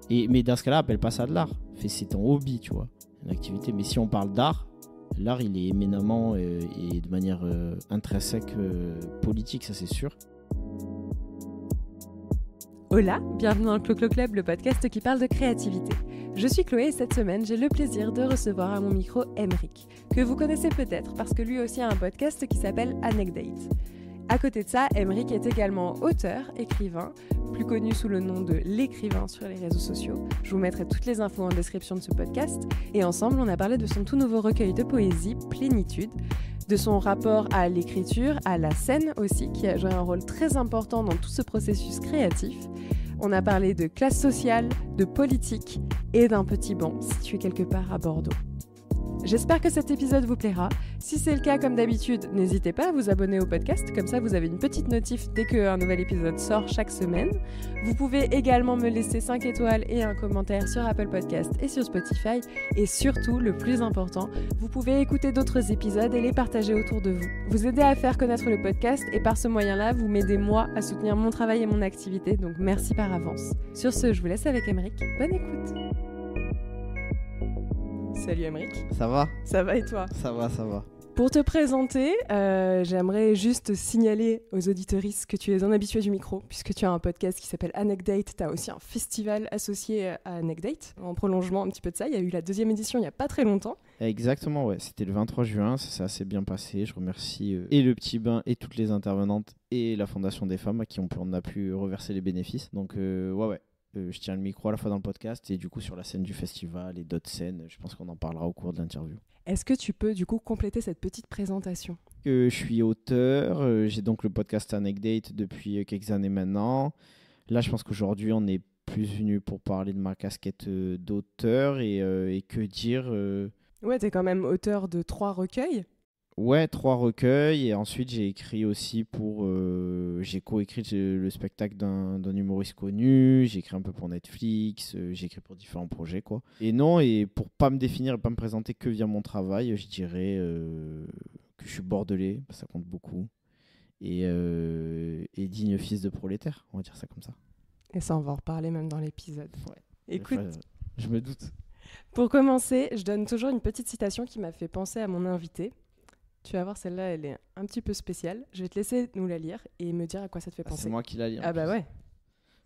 Mais dans ce cas-là, appelle pas ça de l'art. C'est ton hobby, tu vois, une activité. Mais si on parle d'art, l'art, il est éminemment et de manière intrinsèque politique, ça c'est sûr. Hola, bienvenue dans le Clo-Clo Club, le podcast qui parle de créativité. Je suis Chloé et cette semaine, j'ai le plaisir de recevoir à mon micro Emric, que vous connaissez peut-être parce que lui aussi a un podcast qui s'appelle Anecdate. À côté de ça, Emric est également auteur, écrivain, plus connu sous le nom de l'écrivain sur les réseaux sociaux. Je vous mettrai toutes les infos en description de ce podcast. Et ensemble, on a parlé de son tout nouveau recueil de poésie, Plénitude, de son rapport à l'écriture, à la scène aussi, qui a joué un rôle très important dans tout ce processus créatif. On a parlé de classe sociale, de politique et d'un petit banc situé quelque part à Bordeaux. J'espère que cet épisode vous plaira. Si c'est le cas, comme d'habitude, n'hésitez pas à vous abonner au podcast, comme ça vous avez une petite notif dès qu'un nouvel épisode sort chaque semaine. Vous pouvez également me laisser 5 étoiles et un commentaire sur Apple Podcast et sur Spotify. Et surtout, le plus important, vous pouvez écouter d'autres épisodes et les partager autour de vous. Vous aider à faire connaître le podcast et par ce moyen-là, vous m'aidez moi à soutenir mon travail et mon activité, donc merci par avance. Sur ce, je vous laisse avec Emric. Bonne écoute. Salut Emric. Ça va ? Ça va et toi ? Ça va. Pour te présenter, j'aimerais juste signaler aux auditeuristes que tu es un habitué du micro, puisque tu as un podcast qui s'appelle Anecdate. Tu as aussi un festival associé à Anecdate. En prolongement un petit peu de ça, il y a eu la 2e édition il n'y a pas très longtemps. Exactement, ouais. C'était le 23 juin, ça s'est assez bien passé. Je remercie et le Petit Bain et toutes les intervenantes et la Fondation des Femmes à qui on a pu reverser les bénéfices. Donc ouais. Je tiens le micro à la fois dans le podcast et du coup sur la scène du festival et d'autres scènes. Je pense qu'on en parlera au cours de l'interview. Est-ce que tu peux du coup compléter cette petite présentation ? Je suis auteur, j'ai donc le podcast Anecdate depuis quelques années maintenant. Là, je pense qu'aujourd'hui, on est plus venu pour parler de ma casquette d'auteur et que dire Ouais, t'es quand même auteur de 3 recueils. Ouais, 3 recueils et ensuite j'ai écrit aussi j'ai coécrit le spectacle d'un humoriste connu, j'ai écrit un peu pour Netflix, j'ai écrit pour différents projets quoi. Et pour pas me définir et pas me présenter que via mon travail, je dirais que je suis bordelais, ça compte beaucoup, et digne fils de prolétaire, on va dire ça comme ça. Et ça, on va en reparler même dans l'épisode. Ouais. Écoute, je me doute. Pour commencer, je donne toujours une petite citation qui m'a fait penser à mon invité. Tu vas voir, celle-là, elle est un petit peu spéciale. Je vais te laisser nous la lire et me dire à quoi ça te fait penser. C'est moi qui la lis. Ah bah ouais.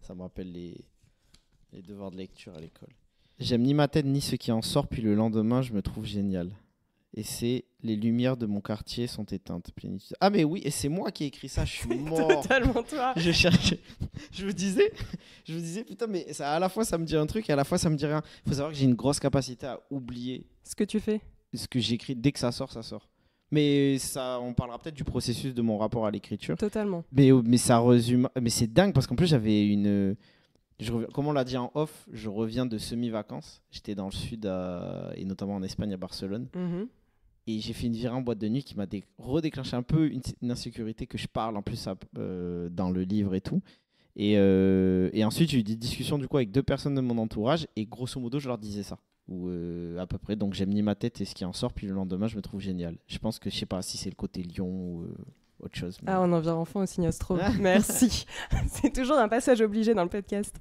Ça me rappelle les devoirs de lecture à l'école. J'aime ni ma tête ni ce qui en sort, puis le lendemain, je me trouve génial. Et c'est les lumières de mon quartier sont éteintes. Plénitude. Ah mais oui, et c'est moi qui ai écrit ça, je suis mort. Totalement toi. Je cherchais. Je me disais, putain, mais ça, à la fois ça me dit un truc et à la fois ça me dit rien. Il faut savoir que j'ai une grosse capacité à oublier ce que tu fais. Ce que j'écris, dès que ça sort, ça sort. Mais ça, on parlera peut-être du processus de mon rapport à l'écriture. Totalement. Mais ça résume. Mais c'est dingue parce qu'en plus j'avais une. Comme on l'a dit en off, je reviens de semi-vacances. J'étais dans le sud et notamment en Espagne à Barcelone. Mm-hmm. Et j'ai fait une virée en boîte de nuit qui m'a redéclenché un peu une insécurité que je parle en plus dans le livre et tout. Et ensuite j'ai eu des discussions du coup avec 2 personnes de mon entourage et grosso modo je leur disais ça. Ou à peu près, donc j'aime ni ma tête et ce qui en sort, puis le lendemain je me trouve génial. Je pense que je sais pas si c'est le côté lion ou autre chose. Mais... Ah, on en vient enfin au Signostro. Merci. C'est toujours un passage obligé dans le podcast.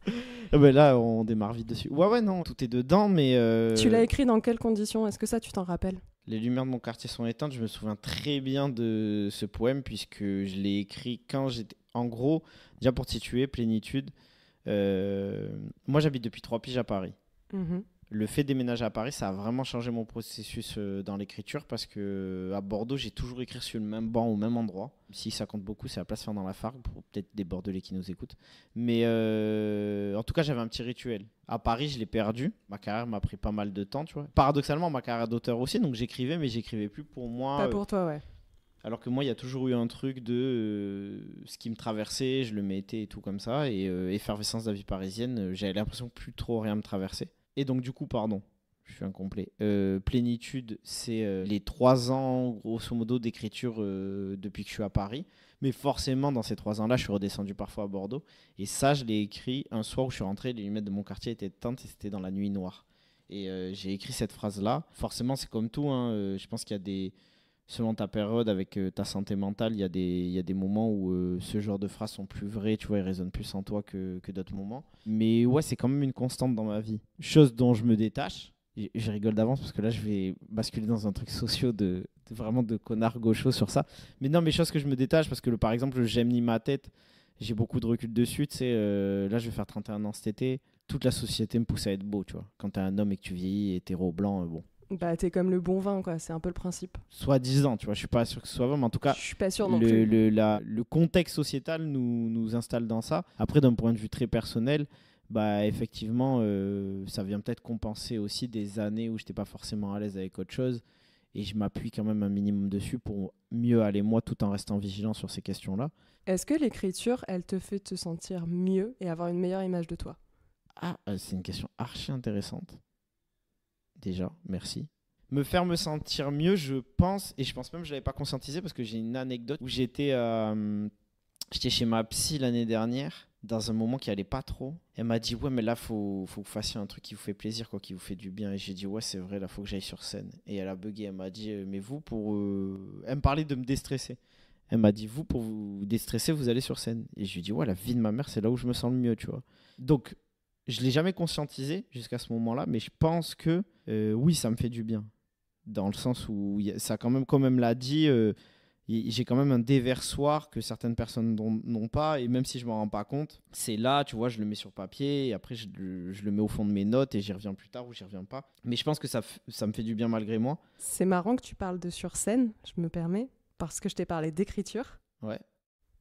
Ben là on démarre vite dessus. Ouais non, tout est dedans, mais tu l'as écrit dans quelles conditions ? Est-ce que ça tu t'en rappelles ? Les lumières de mon quartier sont éteintes. Je me souviens très bien de ce poème puisque je l'ai écrit quand j'étais... En gros, déjà pour te situer, Plénitude, moi j'habite depuis 3 piges à Paris. Mm-hmm. Le fait de déménager à Paris, ça a vraiment changé mon processus dans l'écriture parce qu'à Bordeaux, j'ai toujours écrit sur le même banc au même endroit. Si ça compte beaucoup, c'est la place Fernand Lafargue, pour peut-être des Bordelais qui nous écoutent. Mais en tout cas, j'avais un petit rituel. À Paris, je l'ai perdu. Ma carrière m'a pris pas mal de temps, tu vois. Paradoxalement, ma carrière d'auteur aussi, donc j'écrivais, mais j'écrivais plus pour moi. Pas pour toi, ouais. Alors que moi, il y a toujours eu un truc de ce qui me traversait, je le mettais et tout comme ça. Et effervescence de la vie parisienne, j'avais l'impression que plus trop rien me traversait. Et donc du coup, je suis incomplet. Plénitude, c'est les 3 ans, grosso modo, d'écriture depuis que je suis à Paris. Mais forcément, dans ces 3 ans-là, je suis redescendu parfois à Bordeaux. Et ça, je l'ai écrit un soir où je suis rentré, les lumières de mon quartier étaient éteintes et c'était dans la nuit noire. Et j'ai écrit cette phrase-là. Forcément, c'est comme tout. Je pense qu'il y a selon ta période, avec ta santé mentale, il y a des moments où ce genre de phrases sont plus vraies, tu vois, ils résonnent plus en toi que d'autres moments. Mais ouais, c'est quand même une constante dans ma vie. Chose dont je me détache. Je rigole d'avance parce que là, je vais basculer dans un truc socio vraiment de connard gaucho sur ça. Mais non, mais chose que je me détache parce que, par exemple, j'aime ni ma tête, j'ai beaucoup de recul dessus. Tu sais, là, je vais faire 31 ans cet été. Toute la société me pousse à être beau, tu vois. Quand t'es un homme et que tu vieillis, hétéro, blanc, bon. Bah, t'es comme le bon vin, quoi. C'est un peu le principe. Soi-disant, tu vois. Je suis pas sûr que ce soit vrai, mais en tout cas, Je suis pas sûre non plus. le contexte sociétal nous installe dans ça. Après, d'un point de vue très personnel, bah, effectivement, ça vient peut-être compenser aussi des années où j'étais pas forcément à l'aise avec autre chose. Et je m'appuie quand même un minimum dessus pour mieux aller moi, tout en restant vigilant sur ces questions-là. Est-ce que l'écriture, elle te fait te sentir mieux et avoir une meilleure image de toi? Ah, c'est une question archi intéressante. Déjà, merci. Me faire me sentir mieux, je pense, et je pense même que je l'avais pas conscientisé parce que j'ai une anecdote où j'étais chez ma psy l'année dernière dans un moment qui allait pas trop. Elle m'a dit ouais mais là faut que vous fassiez un truc qui vous fait plaisir, quoi, qui vous fait du bien. Et j'ai dit ouais c'est vrai, là faut que j'aille sur scène. Et elle a bugué, elle m'a dit mais vous elle me parlait de me déstresser. Elle m'a dit vous pour vous déstresser vous allez sur scène. Et je lui ai dit ouais la vie de ma mère c'est là où je me sens le mieux, tu vois. Donc je l'ai jamais conscientisé jusqu'à ce moment-là, mais je pense que oui ça me fait du bien. Dans le sens où ça quand même, comme elle me l'a dit, j'ai quand même un déversoir que certaines personnes n'ont pas, et même si je m'en rends pas compte, c'est là, tu vois, je le mets sur papier, et après je le mets au fond de mes notes, et j'y reviens plus tard ou j'y reviens pas. Mais je pense que ça me fait du bien malgré moi. C'est marrant que tu parles de sur scène, je me permets, parce que je t'ai parlé d'écriture. Ouais.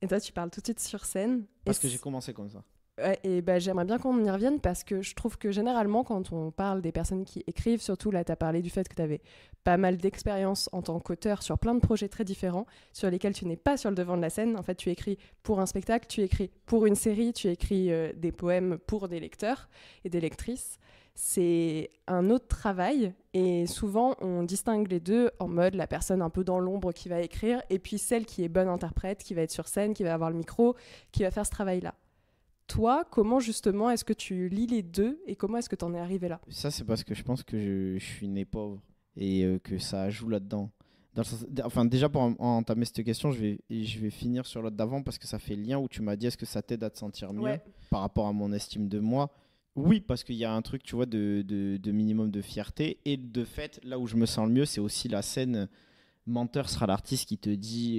Et toi, tu parles tout de suite sur scène. Parce que j'ai commencé comme ça. Ouais, et bah, j'aimerais bien qu'on y revienne parce que je trouve que généralement, quand on parle des personnes qui écrivent, surtout là, tu as parlé du fait que tu avais pas mal d'expérience en tant qu'auteur sur plein de projets très différents sur lesquels tu n'es pas sur le devant de la scène. En fait, tu écris pour un spectacle, tu écris pour une série, tu écris des poèmes pour des lecteurs et des lectrices. C'est un autre travail et souvent on distingue les deux en mode la personne un peu dans l'ombre qui va écrire et puis celle qui est bonne interprète, qui va être sur scène, qui va avoir le micro, qui va faire ce travail-là. Toi, comment justement est-ce que tu lis les deux et comment est-ce que tu en es arrivé là? Ça, c'est parce que je pense que je suis né pauvre et que ça joue là-dedans. Enfin, déjà, pour entamer cette question, je vais finir sur l'autre d'avant parce que ça fait lien où tu m'as dit est-ce que ça t'aide à te sentir mieux par rapport à mon estime de moi. Oui, parce qu'il y a un truc, tu vois, de minimum de fierté. Et de fait, là où je me sens le mieux, c'est aussi la scène. Menteur sera l'artiste qui te dit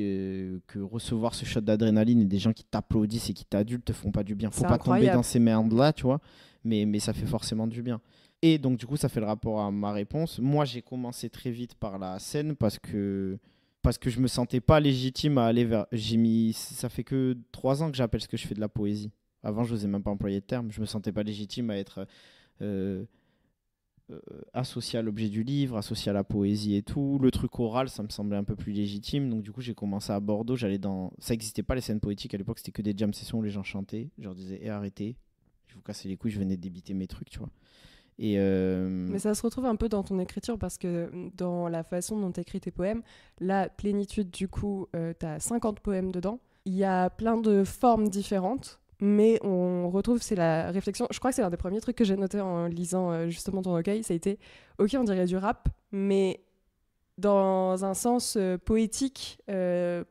que recevoir ce shot d'adrénaline et des gens qui t'applaudissent et qui t'adulent te font pas du bien. Faut pas tomber dans ces merdes-là, tu vois. Mais ça fait forcément du bien. Et donc, du coup, ça fait le rapport à ma réponse. Moi, j'ai commencé très vite par la scène parce que je me sentais pas légitime à aller vers... Ça fait que 3 ans que j'appelle ce que je fais de la poésie. Avant, je n'osais même pas employer de terme. Je me sentais pas légitime à être... associé à l'objet du livre, associé à la poésie et tout. Le truc oral, ça me semblait un peu plus légitime. Donc du coup, j'ai commencé à Bordeaux. Ça n'existait pas les scènes poétiques à l'époque, c'était que des jam sessions où les gens chantaient. Je leur disais, arrêtez, je vous cassais les couilles, je venais débiter mes trucs, tu vois. Mais ça se retrouve un peu dans ton écriture parce que dans la façon dont tu écris tes poèmes, la plénitude, du coup, tu as 50 poèmes dedans. Il y a plein de formes différentes. Mais on retrouve, c'est la réflexion, je crois que c'est l'un des premiers trucs que j'ai noté en lisant justement ton recueil, ça a été, ok on dirait du rap, mais dans un sens poétique,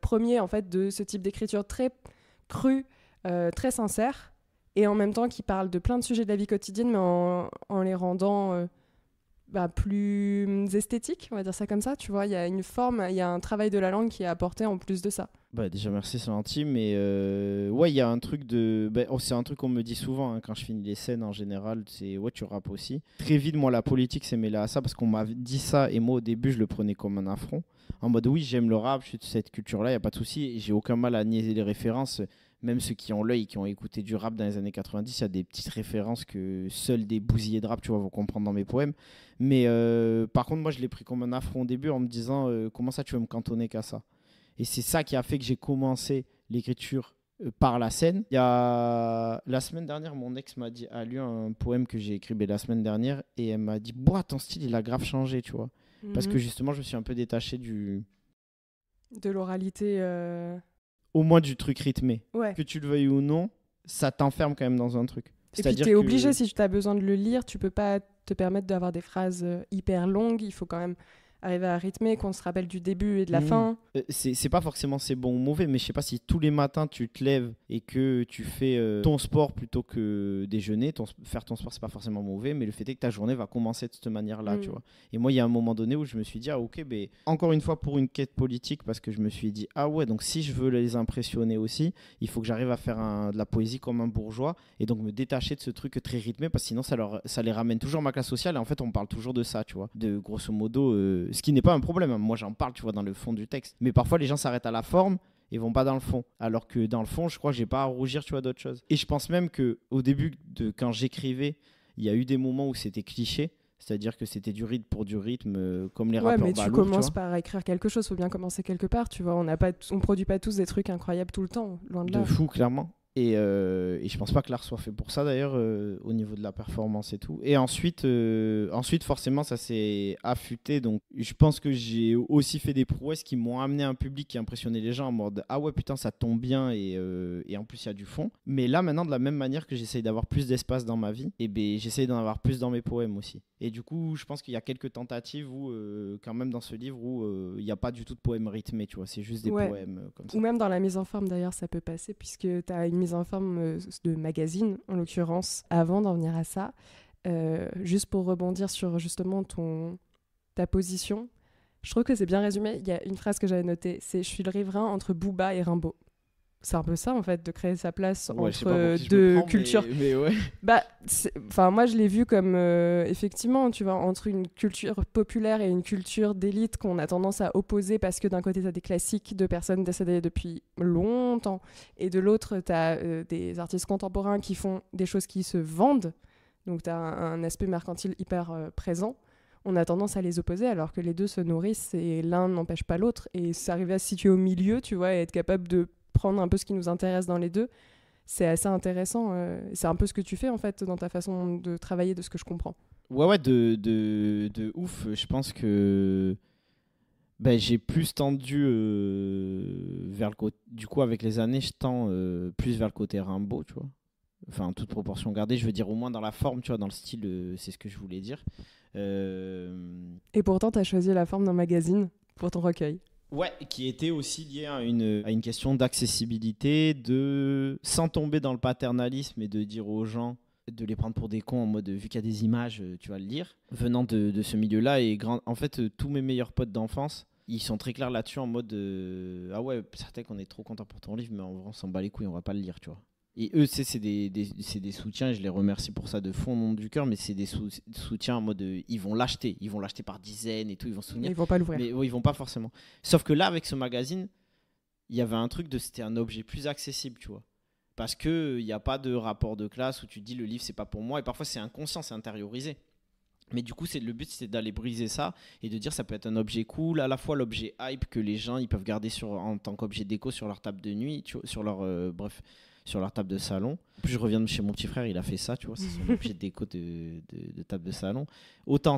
premier en fait de ce type d'écriture très crue, très sincère, et en même temps qui parle de plein de sujets de la vie quotidienne, mais en les rendant plus esthétiques, on va dire ça comme ça, tu vois, il y a une forme, il y a un travail de la langue qui est apporté en plus de ça. Bah déjà merci, c'est gentil, mais ouais, il y a un truc c'est un truc qu'on me dit souvent quand je finis les scènes en général, c'est ouais tu rappes aussi. Très vite moi la politique s'est mêlée à ça parce qu'on m'a dit ça et moi au début je le prenais comme un affront. En mode oui j'aime le rap, je suis de cette culture là, il n'y a pas de souci, et j'ai aucun mal à nier les références. Même ceux qui ont l'œil, qui ont écouté du rap dans les années 90, il y a des petites références que seuls des bousillés de rap, tu vois, vont comprendre dans mes poèmes. Mais par contre, moi, je l'ai pris comme un affront au début en me disant comment ça, tu veux me cantonner qu'à ça? Et c'est ça qui a fait que j'ai commencé l'écriture par la scène. Il y a... La semaine dernière, mon ex a lu un poème que j'ai écrit la semaine dernière et elle m'a dit « Boah, ton style, il a grave changé, tu vois. » Parce que justement, je me suis un peu détaché de l'oralité... Au moins du truc rythmé. Ouais. Que tu le veuilles ou non, ça t'enferme quand même dans un truc. Et puis t'es obligé, si tu as besoin de le lire, tu peux pas te permettre d'avoir des phrases hyper longues, il faut quand même arriver à rythmer, qu'on se rappelle du début et de la fin. C'est pas forcément c'est bon ou mauvais, mais je sais pas si tous les matins tu te lèves et que tu fais ton sport plutôt que déjeuner. Faire ton sport, c'est pas forcément mauvais, mais le fait est que ta journée va commencer de cette manière-là, tu vois. Et moi, il y a un moment donné où je me suis dit, ah ok, ben, encore une fois pour une quête politique, parce que je me suis dit, ah ouais, donc si je veux les impressionner aussi, il faut que j'arrive à faire de la poésie comme un bourgeois et donc me détacher de ce truc très rythmé, parce que sinon ça les ramène toujours à ma classe sociale et en fait on parle toujours de ça, tu vois, de grosso modo, ce qui n'est pas un problème, hein. Moi j'en parle, tu vois, dans le fond du texte, mais parfois les gens s'arrêtent à la forme et vont pas dans le fond, alors que dans le fond je crois que j'ai pas à rougir, tu vois, d'autres choses. Et je pense même que au début quand j'écrivais, il y a eu des moments où c'était cliché, c'est-à-dire que c'était du rythme pour du rythme, comme les rappeurs mais balourds, tu commences par écrire quelque chose, faut bien commencer quelque part, tu vois. On produit pas tous des trucs incroyables tout le temps, loin de là. De fou, clairement. Et je pense pas que l'art soit fait pour ça d'ailleurs, au niveau de la performance et tout. Et ensuite forcément ça s'est affûté, donc je pense que j'ai aussi fait des prouesses qui m'ont amené un public qui impressionnait les gens en mode ah ouais putain ça tombe bien, et en plus il y a du fond. Mais là maintenant, de la même manière que j'essaye d'avoir plus d'espace dans ma vie, et ben j'essaye d'en avoir plus dans mes poèmes aussi. Et du coup je pense qu'il y a quelques tentatives où quand même dans ce livre où il n'y a pas du tout de poèmes rythmés, tu vois, c'est juste des poèmes comme ça. Ou même dans la mise en forme d'ailleurs ça peut passer, puisque tu as une mise en forme de magazine en l'occurrence. Avant d'en venir à ça, juste pour rebondir sur justement ta position, je trouve que c'est bien résumé. Il y a une phrase que j'avais notée, c'est « Je suis le riverain entre Booba et Rimbaud ». C'est un peu ça en fait, de créer sa place entre deux cultures. Mais ouais. Moi je l'ai vu comme effectivement, tu vois, entre une culture populaire et une culture d'élite qu'on a tendance à opposer, parce que d'un côté t'as des classiques de personnes décédées depuis longtemps et de l'autre t'as des artistes contemporains qui font des choses qui se vendent, donc t'as un aspect mercantile hyper présent. On a tendance à les opposer alors que les deux se nourrissent et l'un n'empêche pas l'autre, et s'arriver à se situer au milieu, tu vois, et être capable de prendre un peu ce qui nous intéresse dans les deux, c'est assez intéressant. C'est un peu ce que tu fais en fait dans ta façon de travailler, de ce que je comprends. Ouais, de ouf. Je pense que j'ai plus tendu vers le côté. Du coup, avec les années, je tends plus vers le côté Rimbaud, tu vois. Enfin, en toute proportion gardée, je veux dire au moins dans la forme, tu vois, dans le style, c'est ce que je voulais dire. Et pourtant, tu as choisi la forme d'un magazine pour ton recueil. Ouais, qui était aussi lié à une question d'accessibilité, sans tomber dans le paternalisme et de dire aux gens de les prendre pour des cons en mode vu qu'il y a des images, tu vas le lire. Venant de ce milieu-là, en fait, tous mes meilleurs potes d'enfance, ils sont très clairs là-dessus en mode ah ouais, certain qu'on est trop content pour ton livre, mais en vrai, on s'en bat les couilles, on va pas le lire, tu vois. Et eux, c'est des soutiens, et je les remercie pour ça de fond au nom du cœur, mais c'est des soutiens en mode ils vont l'acheter par dizaines et tout, ils vont se souvenir. Mais ils vont pas l'ouvrir. Mais ils vont pas forcément. Sauf que là, avec ce magazine, il y avait un truc c'était un objet plus accessible, tu vois. Parce qu'il n'y a pas de rapport de classe où tu te dis le livre c'est pas pour moi, et parfois c'est inconscient, c'est intériorisé. Mais du coup, le but, c'est d'aller briser ça et de dire ça peut être un objet cool, à la fois l'objet hype que les gens ils peuvent garder en tant qu'objet déco sur leur table de nuit, tu vois, sur leur table de salon. En plus, je reviens de chez mon petit frère, il a fait ça, tu vois, c'est son objet de déco de table de salon. Autant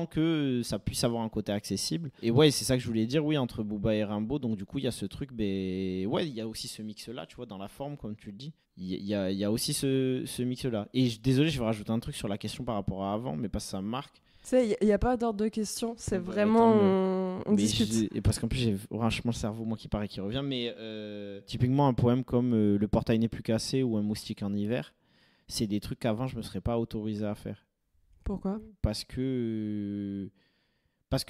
que ça puisse avoir un côté accessible. Et ouais, c'est ça que je voulais dire, oui, entre Booba et Rimbaud. Donc du coup, il y a ce truc, ouais, il y a aussi ce mix-là, tu vois, dans la forme, comme tu le dis. Il y a aussi ce mix-là. Et désolé, je vais rajouter un truc sur la question par rapport à avant, mais parce que ça me marque. Tu sais, il n'y a pas d'ordre de question, c'est vraiment on discute. Et parce qu'en plus, j'ai franchement le cerveau, moi, qui paraît qui revient. Mais typiquement, un poème comme Le portail n'est plus cassé ou Un moustique en hiver, c'est des trucs qu'avant, je ne me serais pas autorisé à faire. Pourquoi ? Parce que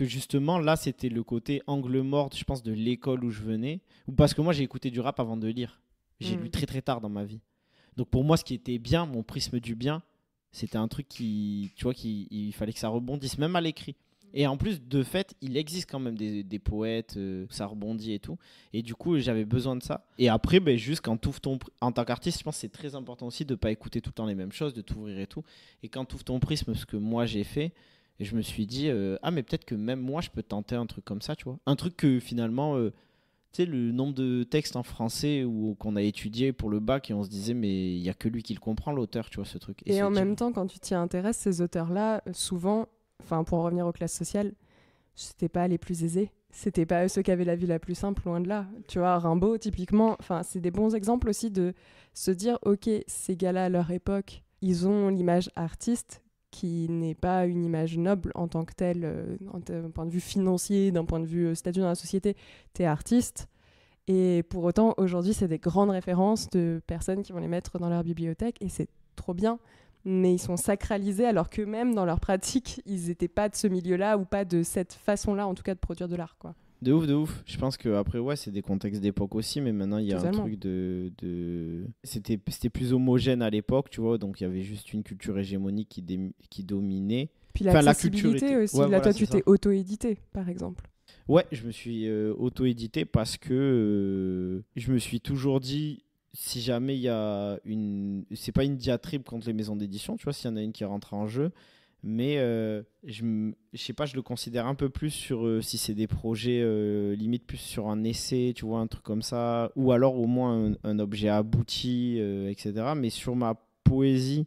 justement, là, c'était le côté angle mort, je pense, de l'école où je venais. Ou parce que moi, j'ai écouté du rap avant de lire. J'ai lu très, très tard dans ma vie. Donc, pour moi, ce qui était bien, mon prisme du bien, c'était un truc il fallait que ça rebondisse, même à l'écrit. Et en plus, de fait, il existe quand même des poètes, ça rebondit et tout. Et du coup, j'avais besoin de ça. Et après, juste quand tu ouvres en tant qu'artiste, je pense que c'est très important aussi de ne pas écouter tout le temps les mêmes choses, de t'ouvrir et tout. Et quand tu ouvres ton prisme, ce que moi j'ai fait, et je me suis dit, mais peut-être que même moi, je peux tenter un truc comme ça, tu vois. Un truc que finalement... tu sais, le nombre de textes en français qu'on a étudié pour le bac, et on se disait mais il n'y a que lui qui le comprend, l'auteur, tu vois, ce truc. Et en même temps, quand tu t'y intéresses, ces auteurs-là, souvent, pour en revenir aux classes sociales, c'était pas les plus aisés. C'était pas ceux qui avaient la vie la plus simple, loin de là. Tu vois, Rimbaud, typiquement, c'est des bons exemples aussi de se dire, ok, ces gars-là, à leur époque, ils ont l'image artiste qui n'est pas une image noble en tant que telle, d'un point de vue financier, d'un point de vue statut dans la société. T'es artiste. Et pour autant, aujourd'hui, c'est des grandes références de personnes qui vont les mettre dans leur bibliothèque, et c'est trop bien. Mais ils sont sacralisés, alors qu'eux-mêmes, dans leur pratique, ils n'étaient pas de ce milieu-là, ou pas de cette façon-là, en tout cas, de produire de l'art, quoi. De ouf. Je pense qu'après, ouais, c'est des contextes d'époque aussi, mais maintenant, il y a Totalement. un truc de... C'était plus homogène à l'époque, tu vois, donc il y avait juste une culture hégémonique qui dominait. Puis Enfin, l'accessibilité était... aussi. Ouais, Là, voilà, toi, c'est tu ça. t'es auto-édité, par exemple. Ouais, je me suis auto-édité parce que je me suis toujours dit, si jamais il y a une... C'est pas une diatribe contre les maisons d'édition, tu vois, s'il y en a une qui rentre en jeu, mais je sais pas, je le considère un peu plus sur si c'est des projets limite plus sur un essai, tu vois, un truc comme ça, ou alors au moins un objet abouti, etc. Mais sur ma poésie,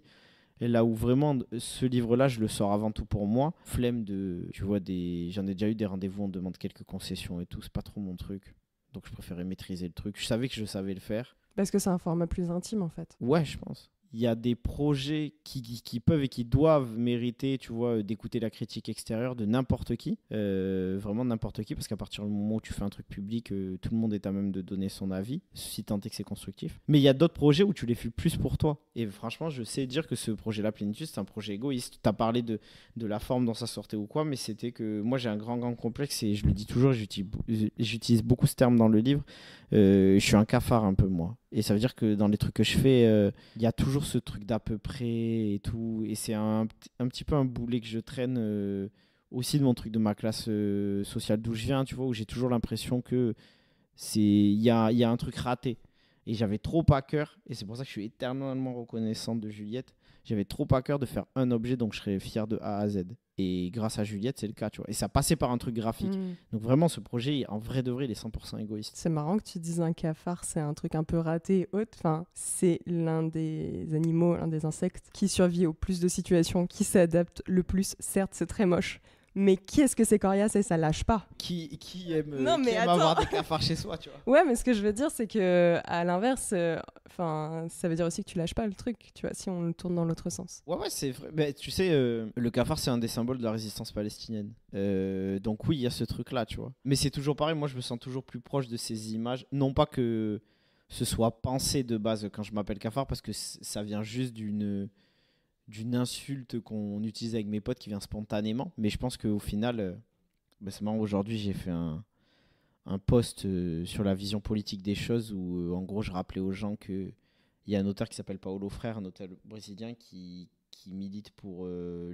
et là où vraiment ce livre-là, je le sors avant tout pour moi. Flemme de, tu vois, j'en ai déjà eu des rendez-vous, on demande quelques concessions et tout, c'est pas trop mon truc. Donc je préférais maîtriser le truc. Je savais que je savais le faire. Parce que c'est un format plus intime, en fait. Ouais, je pense. Il y a des projets qui peuvent et qui doivent mériter, tu vois, d'écouter la critique extérieure de n'importe qui. Vraiment n'importe qui, parce qu'à partir du moment où tu fais un truc public, tout le monde est à même de donner son avis, si tant est que c'est constructif. Mais il y a d'autres projets où tu les fais plus pour toi. Et franchement, je sais dire que ce projet-là, Plénitude, c'est un projet égoïste. Tu as parlé de la forme dont ça sortait ou quoi, mais c'était que moi, j'ai un grand complexe, et je le dis toujours, j'utilise beaucoup ce terme dans le livre. Je suis un cafard un peu, moi. Et ça veut dire que dans les trucs que je fais, il y a toujours ce truc d'à peu près et tout. Et c'est un petit peu un boulet que je traîne aussi de mon truc de ma classe sociale d'où je viens, tu vois, où j'ai toujours l'impression que il y a un truc raté. Et j'avais trop à cœur, et c'est pour ça que je suis éternellement reconnaissante de Juliette. J'avais trop à cœur de faire un objet dont je serais fier de A à Z. Et grâce à Juliette, c'est le cas, tu vois. Et ça passait par un truc graphique. Donc vraiment, ce projet, en vrai de vrai, il est 100% égoïste. C'est marrant que tu dises un cafard, c'est un truc un peu raté et autre. Enfin, c'est l'un des animaux, l'un des insectes qui survit au plus de situations, qui s'adapte le plus. Certes, c'est très moche. Mais qui est-ce que c'est coriace et ça lâche pas? Qui aime, Non, mais qui aime attends. avoir des cafards chez soi, tu vois. Ouais, mais ce que je veux dire, c'est que à l'inverse, ça veut dire aussi que tu lâches pas le truc, tu vois, si on le tourne dans l'autre sens. Ouais, c'est vrai. Mais tu sais, le cafard, c'est un des symboles de la résistance palestinienne. Donc oui, il y a ce truc-là, tu vois. Mais c'est toujours pareil, moi, je me sens toujours plus proche de ces images. Non pas que ce soit pensé de base quand je m'appelle cafard, parce que ça vient juste d'une insulte qu'on utilise avec mes potes qui vient spontanément. Mais je pense qu'au final, c'est marrant, aujourd'hui, j'ai fait un post sur la vision politique des choses où, en gros, je rappelais aux gens qu'il y a un auteur qui s'appelle Paulo Freire, un auteur brésilien qui milite pour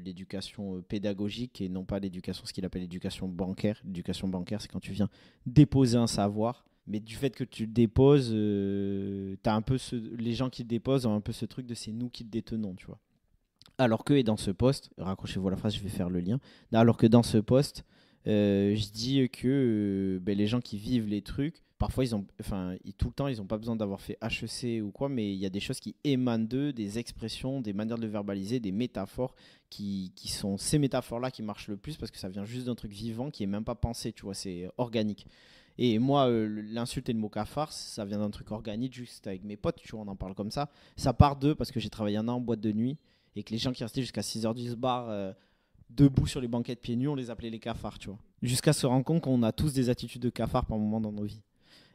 l'éducation pédagogique et non pas l'éducation, ce qu'il appelle l'éducation bancaire. L'éducation bancaire, c'est quand tu viens déposer un savoir. Mais du fait que tu le déposes, t'as un peu les gens qui le déposent ont un peu ce truc de c'est nous qui le détenons, tu vois. Alors que, et dans ce post, raccrochez-vous à la phrase, je vais faire le lien. Alors que dans ce post, je dis que les gens qui vivent les trucs, parfois tout le temps, ils n'ont pas besoin d'avoir fait HEC ou quoi, mais il y a des choses qui émanent d'eux, des expressions, des manières de le verbaliser, des métaphores qui sont ces métaphores-là qui marchent le plus parce que ça vient juste d'un truc vivant qui est même pas pensé, tu vois, c'est organique. Et moi, l'insulte et le mot cafard, ça vient d'un truc organique, juste avec mes potes, tu vois, on en parle comme ça. Ça part d'eux parce que j'ai travaillé un an en boîte de nuit et que les gens qui restaient jusqu'à 6h du bar debout sur les banquettes pieds nus, on les appelait les cafards, tu vois. Jusqu'à se rendre compte qu'on a tous des attitudes de cafards par moment dans nos vies.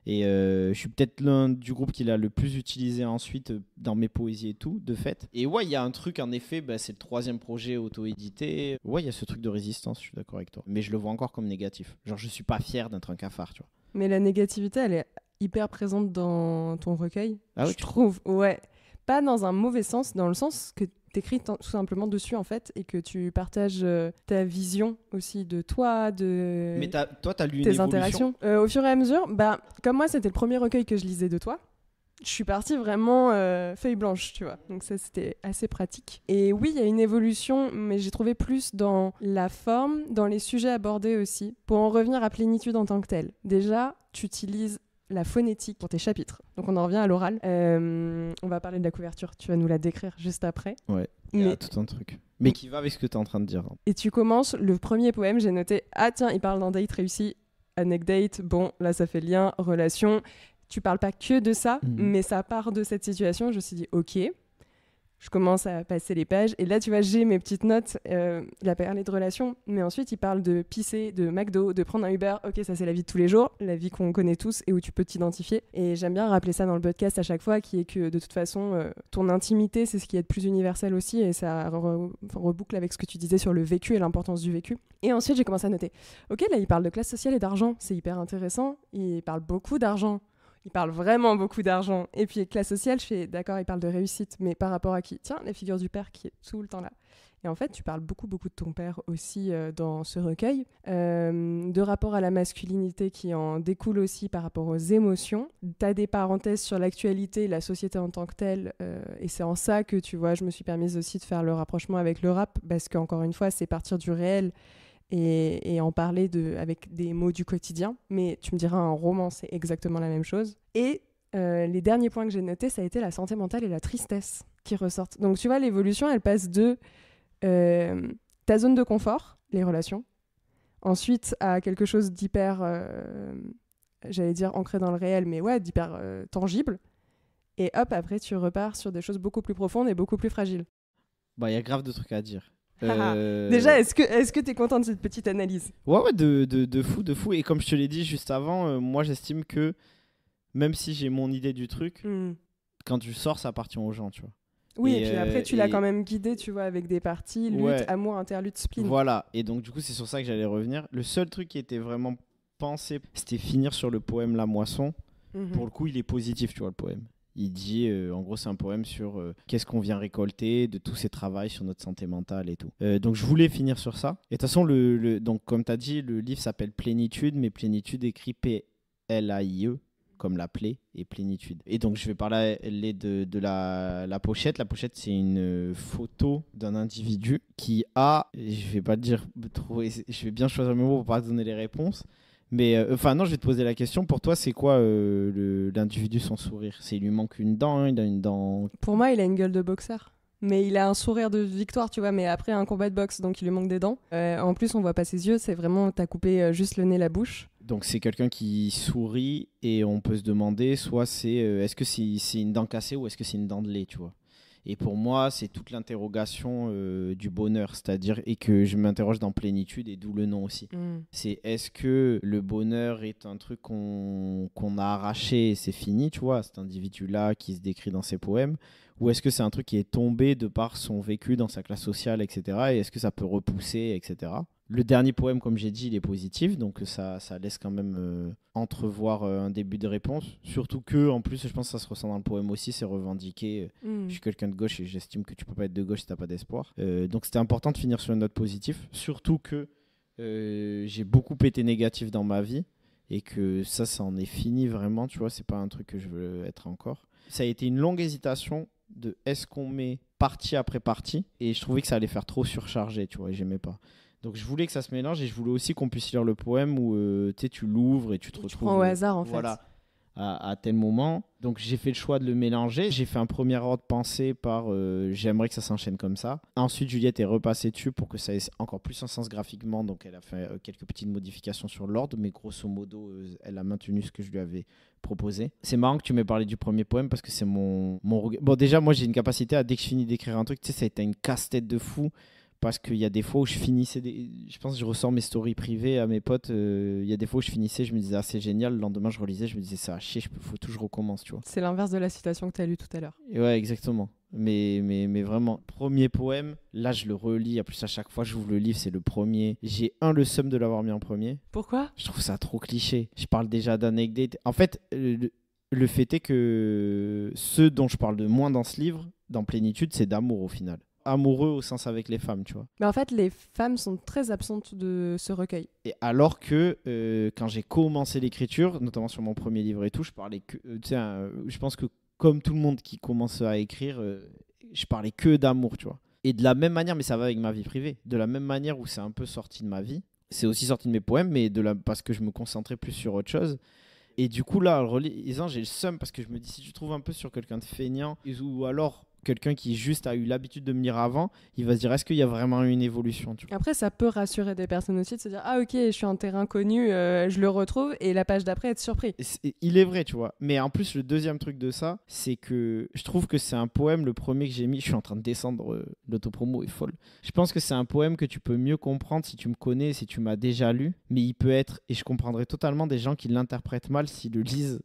Et je suis peut-être l'un du groupe qui l'a le plus utilisé ensuite dans mes poésies et tout, de fait. Et ouais, il y a un truc, en effet, c'est le 3e projet auto-édité. Ouais, il y a ce truc de résistance, je suis d'accord avec toi. Mais je le vois encore comme négatif. Genre, je suis pas fier d'être un cafard, tu vois. Mais la négativité, elle est hyper présente dans ton recueil, ah ouais, je trouve. Ouais. Pas dans un mauvais sens, dans le sens que t'écris tout simplement dessus, en fait, et que tu partages ta vision aussi de toi, de Mais toi, t'as lu une tes évolution interactions. Au fur et à mesure, comme moi, c'était le premier recueil que je lisais de toi, je suis partie vraiment feuille blanche, tu vois. Donc ça, c'était assez pratique. Et oui, il y a une évolution, mais j'ai trouvé plus dans la forme, dans les sujets abordés aussi. Pour en revenir à Plénitude en tant que telle. Déjà, tu utilises la phonétique pour tes chapitres. Donc on en revient à l'oral. On va parler de la couverture. Tu vas nous la décrire juste après. Ouais, il y a tout un truc. Mais qui va avec ce que tu es en train de dire. Et tu commences le premier poème, j'ai noté « Ah tiens, il parle d'un date réussi, anecdate, bon, là ça fait lien, relation ». Tu parles pas que de ça, mais ça part de cette situation. Je me suis dit, ok, Je commence à passer les pages et là, tu vois, j'ai mes petites notes. Il a parlé de relations, mais ensuite, il parle de pisser, de McDo, de prendre un Uber. Ok, ça, c'est la vie de tous les jours, la vie qu'on connaît tous et où tu peux t'identifier. Et j'aime bien rappeler ça dans le podcast à chaque fois, qui est que de toute façon, ton intimité, c'est ce qui est de plus universel aussi et ça reboucle avec ce que tu disais sur le vécu et l'importance du vécu. Et ensuite, j'ai commencé à noter. Ok, là, il parle de classe sociale et d'argent. C'est hyper intéressant. Il parle beaucoup d'argent. Il parle vraiment beaucoup d'argent. Et puis, classe sociale, je fais d'accord, il parle de réussite, mais par rapport à qui? Tiens, la figure du père qui est tout le temps là. Et en fait, tu parles beaucoup de ton père aussi dans ce recueil, de rapport à la masculinité qui en découle aussi par rapport aux émotions. Tu as des parenthèses sur l'actualité, la société en tant que telle, et c'est en ça que, tu vois, je me suis permise aussi de faire le rapprochement avec le rap, parce qu'encore une fois, c'est partir du réel et en parler avec des mots du quotidien. Mais tu me diras, un roman, c'est exactement la même chose. Et les derniers points que j'ai notés, ça a été la santé mentale et la tristesse qui ressortent. Donc tu vois, l'évolution, elle passe de ta zone de confort, les relations, ensuite à quelque chose d'hyper, j'allais dire ancré dans le réel, mais ouais, d'hyper tangible. Et hop, après, tu repars sur des choses beaucoup plus profondes et beaucoup plus fragiles. Bah, il y a grave de trucs à dire. Déjà, est-ce que tu es content de cette petite analyse? Ouais, de fou. Et comme je te l'ai dit juste avant, moi j'estime que même si j'ai mon idée du truc, quand tu sors, ça appartient aux gens, tu vois. Oui, et puis après, tu l'as quand même guidé, tu vois, avec des parties, lutte, amour, interlude, spleen. Voilà, et donc du coup, c'est sur ça que j'allais revenir. Le seul truc qui était vraiment pensé, c'était finir sur le poème La Moisson. Pour le coup, il est positif, tu vois, le poème. Il dit, en gros, c'est un poème sur qu'est-ce qu'on vient récolter, de tous ces travaux sur notre santé mentale et tout. Donc, je voulais finir sur ça. Et de toute façon, donc, comme tu as dit, le livre s'appelle Plénitude, mais Plénitude écrit P-L-A-I-E, comme la plaie, et Plénitude. Et donc, je vais parler de la pochette. La pochette, c'est une photo d'un individu qui a, je vais pas le dire trop, je vais bien choisir mes mots pour pas te donner les réponses. Mais non, je vais te poser la question. Pour toi, c'est quoi l'individu sans sourire? Il lui manque une dent, hein, il a une dent. Pour moi, il a une gueule de boxeur. Mais il a un sourire de victoire, tu vois, mais après un combat de boxe, donc il lui manque des dents. En plus, on voit pas ses yeux, c'est vraiment, t'as coupé juste le nez, la bouche. Donc c'est quelqu'un qui sourit et on peut se demander, soit est-ce que c'est une dent cassée ou est-ce que c'est une dent de lait, tu vois? Et pour moi, c'est toute l'interrogation du bonheur, c'est-à-dire, et que je m'interroge dans Plénitude, et d'où le nom aussi. C'est est-ce que le bonheur est un truc qu'on a arraché et c'est fini, tu vois, cet individu-là qui se décrit dans ses poèmes, ou est-ce que c'est un truc qui est tombé de par son vécu dans sa classe sociale, etc. Et est-ce que ça peut repousser, etc. Le dernier poème, comme j'ai dit, il est positif, donc ça laisse quand même entrevoir un début de réponse. Surtout que, en plus, je pense que ça se ressent dans le poème aussi, c'est revendiquer. Je suis quelqu'un de gauche et j'estime que tu peux pas être de gauche si t'as pas d'espoir. Donc c'était important de finir sur une note positive. Surtout que j'ai beaucoup été négatif dans ma vie et que ça en est fini vraiment, tu vois, c'est pas un truc que je veux être encore. Ça a été une longue hésitation de est-ce qu'on met partie après partie, et je trouvais que ça allait faire trop surchargé, tu vois, et j'aimais pas. Donc je voulais que ça se mélange et je voulais aussi qu'on puisse lire le poème où tu l'ouvres et tu te retrouves. Tu prends au hasard en fait. À tel moment. Donc j'ai fait le choix de le mélanger. J'ai fait un premier ordre pensé par j'aimerais que ça s'enchaîne comme ça. Ensuite Juliette est repassée dessus pour que ça ait encore plus un sens graphiquement. Donc elle a fait quelques petites modifications sur l'ordre, mais grosso modo elle a maintenu ce que je lui avais proposé. C'est marrant que tu m'aies parlé du premier poème parce que c'est mon... Bon déjà moi j'ai une capacité à dès que je finis d'écrire un truc, tu sais, ça a été une casse-tête de fou. Parce qu'il y a des fois où je finissais, je pense que je ressors mes stories privées à mes potes, il y a des fois où je finissais, je me disais ah c'est génial, le lendemain je relisais, je me disais ça a chier, faut tout que je recommence, tu vois. C'est l'inverse de la citation que tu as lue tout à l'heure. Et ouais, exactement. Mais vraiment, premier poème, là je le relis, en plus à chaque fois j'ouvre le livre, c'est le premier. J'ai le seum de l'avoir mis en premier. Pourquoi ? Je trouve ça trop cliché. Je parle déjà d'anecdotes. En fait, le fait est que ceux dont je parle de moins dans ce livre, dans Plénitude, c'est d'amour au final. Amoureux au sens avec les femmes, tu vois. Mais en fait, les femmes sont très absentes de ce recueil. Et alors que quand j'ai commencé l'écriture, notamment sur mon premier livre et tout, je parlais que... je pense que comme tout le monde qui commence à écrire, je parlais que d'amour, tu vois. Et de la même manière, mais ça va avec ma vie privée, de la même manière où c'est un peu sorti de ma vie, c'est aussi sorti de mes poèmes, mais parce que je me concentrais plus sur autre chose. Et du coup, là, en relisant, j'ai le seum parce que je me dis, si je trouve un peu sur quelqu'un de feignant, ou alors quelqu'un qui juste a eu l'habitude de me lire avant, il va se dire est-ce qu'il y a vraiment une évolution, tu vois. Après, ça peut rassurer des personnes aussi de se dire ah ok, je suis un terrain connu, je le retrouve, et la page d'après être surpris. Il est vrai, tu vois. Mais en plus, le deuxième truc de ça, c'est que je trouve que c'est un poème, le premier que j'ai mis, je suis en train de descendre, l'autopromo est folle. Je pense que c'est un poème que tu peux mieux comprendre si tu me connais, si tu m'as déjà lu, mais il peut être, et je comprendrais totalement des gens qui l'interprètent mal s'ils le lisent.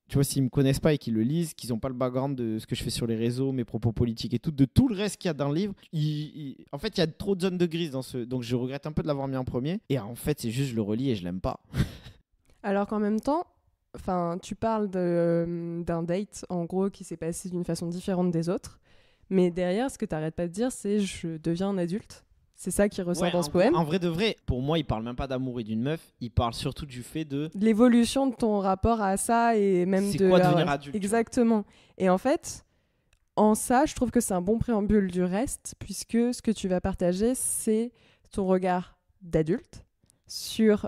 Tu vois, s'ils me connaissent pas et qu'ils le lisent, qu'ils n'ont pas le background de ce que je fais sur les réseaux, mes propos politiques et tout, de tout le reste qu'il y a dans le livre, en fait, il y a trop de zones de grise dans ce... Donc je regrette un peu de l'avoir mis en premier. Et en fait, c'est juste, je le relis et je l'aime pas. Alors qu'en même temps, tu parles d'un date, en gros, qui s'est passé d'une façon différente des autres. Mais derrière, ce que tu n'arrêtes pas de dire, c'est « je deviens un adulte ». C'est ça qui ressort dans ce poème. En vrai de vrai, pour moi, il parle même pas d'amour et d'une meuf. Il parle surtout du fait de... l'évolution de ton rapport à ça et même c'est quoi devenir adulte. Exactement. Et en fait, en ça, je trouve que c'est un bon préambule du reste, puisque ce que tu vas partager, c'est ton regard d'adulte sur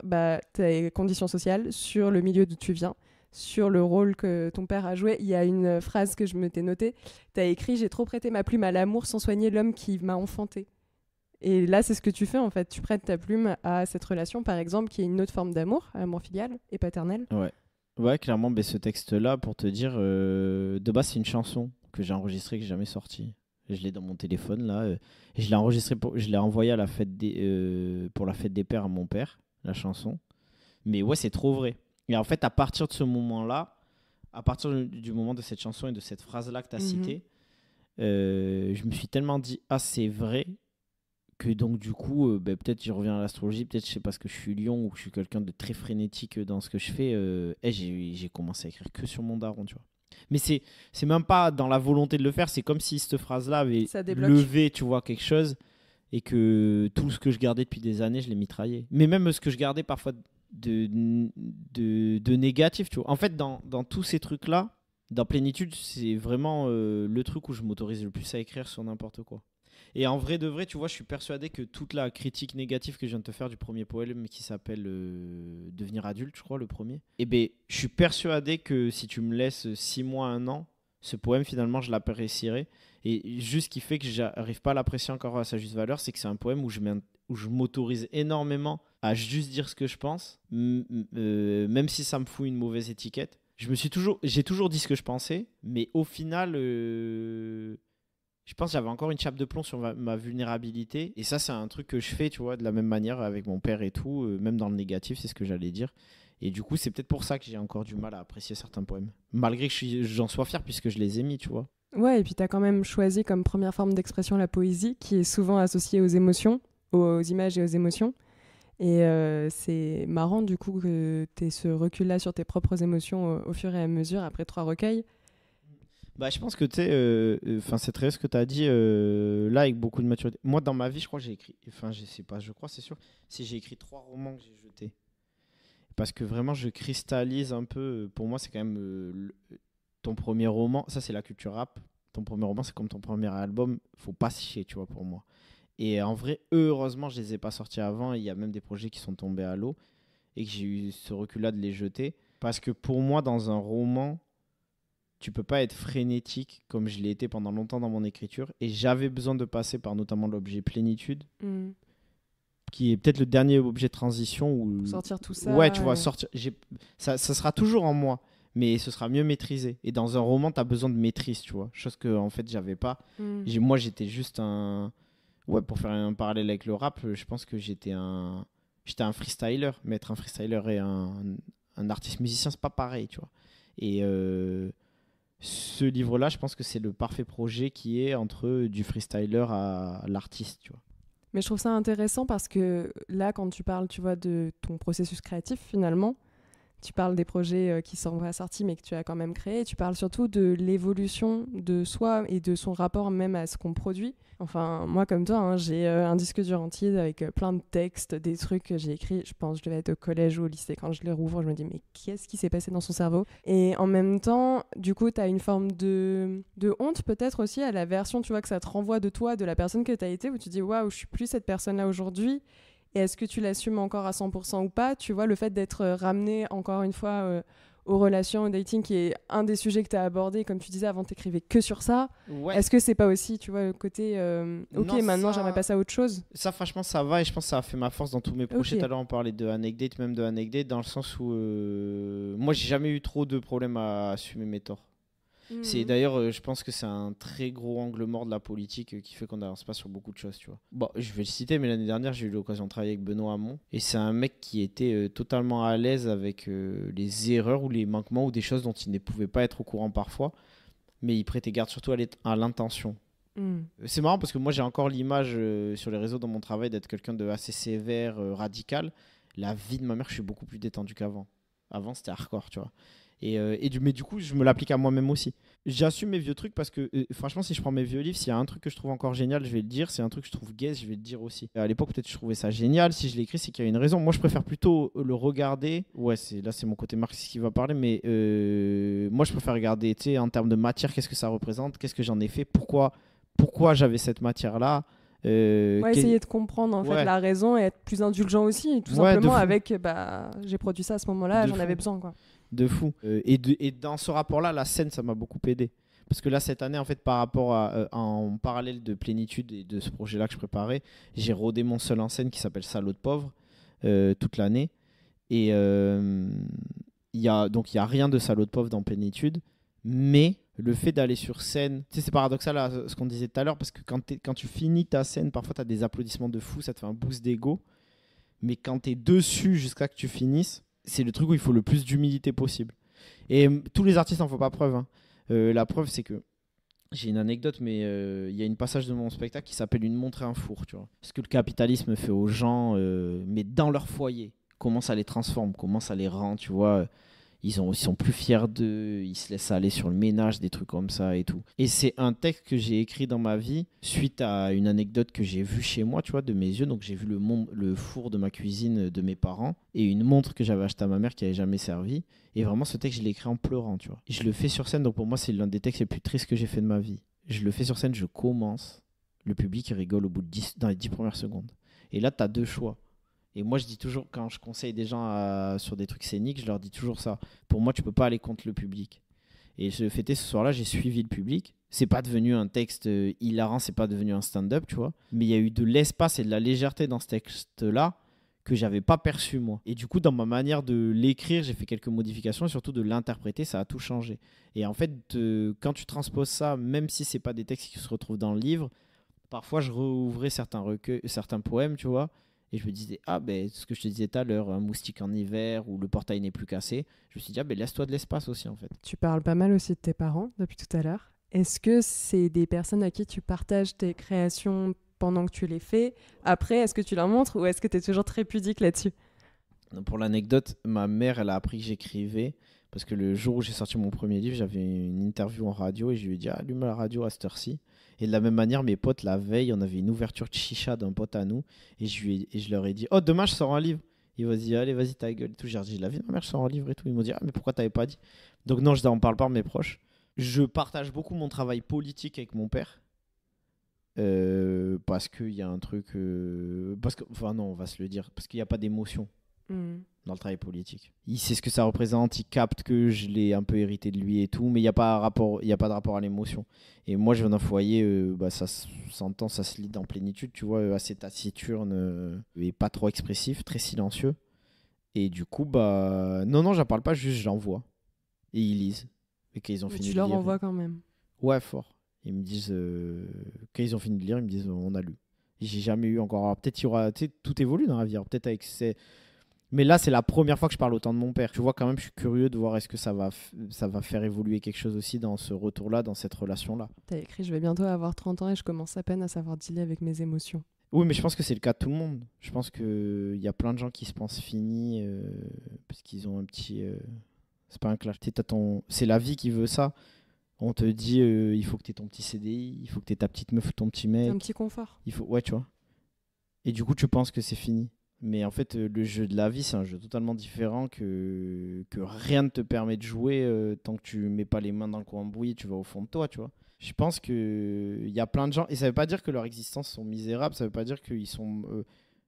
tes conditions sociales, sur le milieu d'où tu viens, sur le rôle que ton père a joué. Il y a une phrase que je m'étais notée. Tu as écrit « J'ai trop prêté ma plume à l'amour sans soigner l'homme qui m'a enfanté ». Et là, c'est ce que tu fais, en fait. Tu prêtes ta plume à cette relation, par exemple, qui est une autre forme d'amour, amour filial et paternel. Ouais, clairement, ce texte-là, pour te dire, de base, c'est une chanson que j'ai enregistrée, que j'ai jamais sortie. Je l'ai dans mon téléphone, là. Et je l'ai enregistrée, je l'ai envoyée à la fête pour la fête des pères à mon père, la chanson. Mais ouais, c'est trop vrai. Et en fait, à partir de ce moment-là, à partir du moment de cette chanson et de cette phrase-là que tu as citée, je me suis tellement dit, ah, c'est vrai, que donc du coup, peut-être je reviens à l'astrologie, peut-être je sais pas ce que je suis lion ou que je suis quelqu'un de très frénétique dans ce que je fais. J'ai commencé à écrire que sur mon daron, tu vois. Mais c'est même pas dans la volonté de le faire, c'est comme si cette phrase-là avait levé, tu vois, quelque chose et que tout ce que je gardais depuis des années, je l'ai mitraillé. Mais même ce que je gardais parfois de négatif, tu vois. En fait, dans tous ces trucs-là, dans Plénitude, c'est vraiment le truc où je m'autorise le plus à écrire sur n'importe quoi. Et en vrai de vrai, tu vois, je suis persuadé que toute la critique négative que je viens de te faire du premier poème qui s'appelle Devenir adulte, je crois, le premier, je suis persuadé que si tu me laisses 6 mois, 1 an, ce poème, finalement, je l'apprécierai. Et juste ce qui fait que j'arrive pas à l'apprécier encore à sa juste valeur, c'est que c'est un poème où je m'autorise énormément à juste dire ce que je pense, même si ça me fout une mauvaise étiquette. J'ai toujours dit ce que je pensais, mais au final... je pense que j'avais encore une chape de plomb sur ma vulnérabilité. Et ça, c'est un truc que je fais, tu vois, de la même manière avec mon père et tout. Même dans le négatif, c'est ce que j'allais dire. Et du coup, c'est peut-être pour ça que j'ai encore du mal à apprécier certains poèmes. Malgré que j'en sois fier puisque je les ai mis, tu vois. Ouais, et puis t'as quand même choisi comme première forme d'expression la poésie, qui est souvent associée aux émotions, aux images et aux émotions. Et c'est marrant, du coup, que t'aies ce recul-là sur tes propres émotions au fur et à mesure, après 3 recueils. Je pense que tu sais, c'est très ce que tu as dit là avec beaucoup de maturité. Moi, dans ma vie, je crois que j'ai écrit, je sais pas, je crois, c'est sûr, si j'ai écrit 3 romans que j'ai jetés. Parce que vraiment, je cristallise un peu. Pour moi, c'est quand même ton premier roman. Ça, c'est la culture rap. Ton premier roman, c'est comme ton premier album. Faut pas se chier, tu vois, pour moi. Et en vrai, heureusement, je les ai pas sortis avant. Il y a même des projets qui sont tombés à l'eau et que j'ai eu ce recul-là de les jeter. Parce que pour moi, dans un roman, tu peux pas être frénétique comme je l'ai été pendant longtemps dans mon écriture. Et j'avais besoin de passer par notamment l'objet plénitude, qui est peut-être le dernier objet de transition. Où... sortir tout ça. Ouais, tu vois, sortir. Ça sera toujours en moi, mais ce sera mieux maîtrisé. Et dans un roman, tu as besoin de maîtrise, tu vois. Chose que, en fait, j'avais pas. Moi, j'étais juste un. Ouais, pour faire un parallèle avec le rap, je pense que j'étais un freestyler. Mais être un freestyler et un artiste musicien, c'est pas pareil, tu vois. Et ce livre-là, je pense que c'est le parfait projet qui est entre du freestyler à l'artiste, tu vois. Mais je trouve ça intéressant parce que là, quand tu parles, tu vois, de ton processus créatif, finalement, tu parles des projets qui sont pas sortis mais que tu as quand même créés. Tu parles surtout de l'évolution de soi et de son rapport même à ce qu'on produit. Enfin, moi, comme toi, j'ai un disque dur entier avec plein de textes, des trucs que j'ai écrits. Je pense que je devais être au collège ou au lycée. Quand je les rouvre, je me dis, mais qu'est-ce qui s'est passé dans son cerveau ? Et en même temps, du coup, tu as une forme de honte peut-être aussi à la version, tu vois, que ça te renvoie de toi, de la personne que tu as été, où tu dis, waouh, je suis plus cette personne-là aujourd'hui. Et est-ce que tu l'assumes encore à 100% ou pas ? Tu vois, le fait d'être ramené encore une fois aux relations, au dating, qui est un des sujets que tu as abordé. Comme tu disais avant, tu n'écrivais que sur ça. Ouais. Est-ce que c'est pas aussi, tu vois, le côté ok, Non, maintenant ça- j'aimerais passer à autre chose? Ça, franchement, ça va et je pense que ça a fait ma force dans tous mes projets. Ok. Tout à l'heure, on parlait de Anecdate, même de Anecdate, dans le sens où moi, j'ai jamais eu trop de problèmes à assumer mes torts. C'est Mhm. d'ailleurs, je pense que c'est un très gros angle mort de la politique qui fait qu'on n'avance pas sur beaucoup de choses, tu vois. Bon, je vais le citer, mais l'année dernière, j'ai eu l'occasion de travailler avec Benoît Hamon et c'est un mec qui était totalement à l'aise avec les erreurs ou les manquements ou des choses dont il ne pouvait pas être au courant parfois, mais il prêtait garde surtout à l'intention. Mhm. C'est marrant parce que moi j'ai encore l'image sur les réseaux dans mon travail d'être quelqu'un de assez sévère, radical. La vie de ma mère, je suis beaucoup plus détendu qu'avant. Avant, c'était hardcore, tu vois. Mais du coup, je me l'applique à moi-même aussi. J'assume mes vieux trucs parce que, franchement, si je prends mes vieux livres, s'il y a un truc que je trouve encore génial, je vais le dire. S'il y a un truc que je trouve gaze, je vais le dire aussi. À l'époque, peut-être je trouvais ça génial. Si je l'ai écrit, c'est qu'il y a une raison. Moi, je préfère plutôt le regarder. Ouais, c'est mon côté marxiste qui va parler, mais moi, je préfère regarder, tu sais, en termes de matière, qu'est-ce que ça représente, qu'est-ce que j'en ai fait, pourquoi j'avais cette matière-là. Essayer de comprendre en fait Ouais. la raison et être plus indulgent aussi, tout Ouais, de simplement fou. avec j'ai produit ça à ce moment-là, De j'en fou. avais besoin quoi. De fou. Et dans ce rapport-là, la scène, ça m'a beaucoup aidé. Parce que là, cette année, en fait, par rapport en parallèle de Plénitude et de ce projet-là que je préparais, j'ai rodé mon seul en scène qui s'appelle Salaud de pauvre toute l'année. Et donc, il y a rien de Salaud de pauvre dans Plénitude. Mais le fait d'aller sur scène, tu sais, c'est paradoxal là, ce qu'on disait tout à l'heure, parce que quand tu finis ta scène, parfois, tu as des applaudissements de fou, ça te fait un boost d'ego. Mais quand tu es dessus jusqu'à que tu finisses, c'est le truc où il faut le plus d'humilité possible. Et tous les artistes n'en font pas preuve, hein. La preuve, c'est que j'ai une anecdote, mais il y a une passage de mon spectacle qui s'appelle Une montre et un four, tu vois. Ce que le capitalisme fait aux gens, mais dans leur foyer, comment ça les transforme, comment ça les rend, tu vois. Ils sont plus fiers d'eux, ils se laissent aller sur le ménage, des trucs comme ça et tout. Et c'est un texte que j'ai écrit dans ma vie suite à une anecdote que j'ai vue chez moi, tu vois, de mes yeux. Donc j'ai vu le four de ma cuisine de mes parents et une montre que j'avais achetée à ma mère qui n'avait jamais servi. Et vraiment, ce texte, je l'ai écrit en pleurant, tu vois. Et je le fais sur scène, donc pour moi, c'est l'un des textes les plus tristes que j'ai fait de ma vie. Je le fais sur scène, je commence, le public il rigole dans les 10 premières secondes. Et là, tu as deux choix. Et moi, je dis toujours, quand je conseille des gens sur des trucs scéniques, je leur dis toujours ça. Pour moi, tu peux pas aller contre le public. Et je fêtais ce soir-là, j'ai suivi le public. C'est pas devenu un texte hilarant, c'est pas devenu un stand-up, tu vois. Mais il y a eu de l'espace et de la légèreté dans ce texte-là que j'avais pas perçu moi. Et du coup, dans ma manière de l'écrire, j'ai fait quelques modifications et surtout de l'interpréter, ça a tout changé. Et en fait, quand tu transposes ça, même si c'est pas des textes qui se retrouvent dans le livre, parfois je rouvrais certains recueils, certains poèmes, tu vois. Et je me disais, ah ben, ce que je te disais tout à l'heure, un moustique en hiver ou le portail n'est plus cassé. Je me suis dit, ah ben, laisse-toi de l'espace aussi, en fait. Tu parles pas mal aussi de tes parents depuis tout à l'heure. Est-ce que c'est des personnes à qui tu partages tes créations pendant que tu les fais? Après, est-ce que tu leur montres ou est-ce que tu es toujours très pudique là-dessus? Pour l'anecdote, ma mère, elle a appris que j'écrivais. Parce que le jour où j'ai sorti mon premier livre, j'avais une interview en radio et je lui ai dit, ah, allume la radio à cette heure-ci. Et de la même manière, mes potes, la veille, on avait une ouverture de chicha d'un pote à nous. Et je leur ai dit, oh, demain, je sors un livre. Ils m'ont dit, allez, vas-y, ta gueule. Et tout. J'ai dit, la vie de ma mère, je sors un livre et tout. Ils m'ont dit, ah, mais pourquoi t'avais pas dit? Donc, non, je n'en parle pas à mes proches. Je partage beaucoup mon travail politique avec mon père. Parce qu'il y a un truc. Enfin, non, on va se le dire. Parce qu'il n'y a pas d'émotion dans le travail politique. Il sait ce que ça représente, il capte que je l'ai un peu hérité de lui et tout, mais il n'y a pas de rapport à l'émotion. Et moi, je viens d'un foyer, ça s'entend, ça se lit dans Plénitude, tu vois, assez taciturne et pas trop expressif, très silencieux. Et du coup, non, j'en parle pas, juste je l'envoie. Et ils lisent. Et qu'ils ont Mais fini tu de leur lire. envoies quand même. Ouais, fort. Ils me disent, quand ils ont fini de lire, ils me disent, on a lu. Et j'ai jamais eu encore. Alors, peut-être il y aura, tu sais, tout évolue dans la vie. Alors, peut-être avec ces. Mais là, c'est la première fois que je parle autant de mon père. Tu vois, quand même, je suis curieux de voir est-ce que ça va faire évoluer quelque chose aussi dans ce retour-là, dans cette relation-là. T'as écrit, je vais bientôt avoir 30 ans et je commence à peine à savoir dealer avec mes émotions. Oui, mais je pense que c'est le cas de tout le monde. Je pense qu'il y a plein de gens qui se pensent finis parce qu'ils ont un petit... C'est pas un clash. C'est la vie qui veut ça. On te dit, il faut que tu aies ton petit CDI, il faut que tu aies ta petite meuf ou ton petit mec. C'est un petit confort. Ouais, tu vois. Et du coup, tu penses que c'est fini. Mais en fait, le jeu de la vie, c'est un jeu totalement différent que rien ne te permet de jouer tant que tu mets pas les mains dans le cambouis, tu vas au fond de toi, tu vois. Je pense qu'il y a plein de gens, et ça veut pas dire que leur existence sont misérables, ça veut pas dire qu'ils sont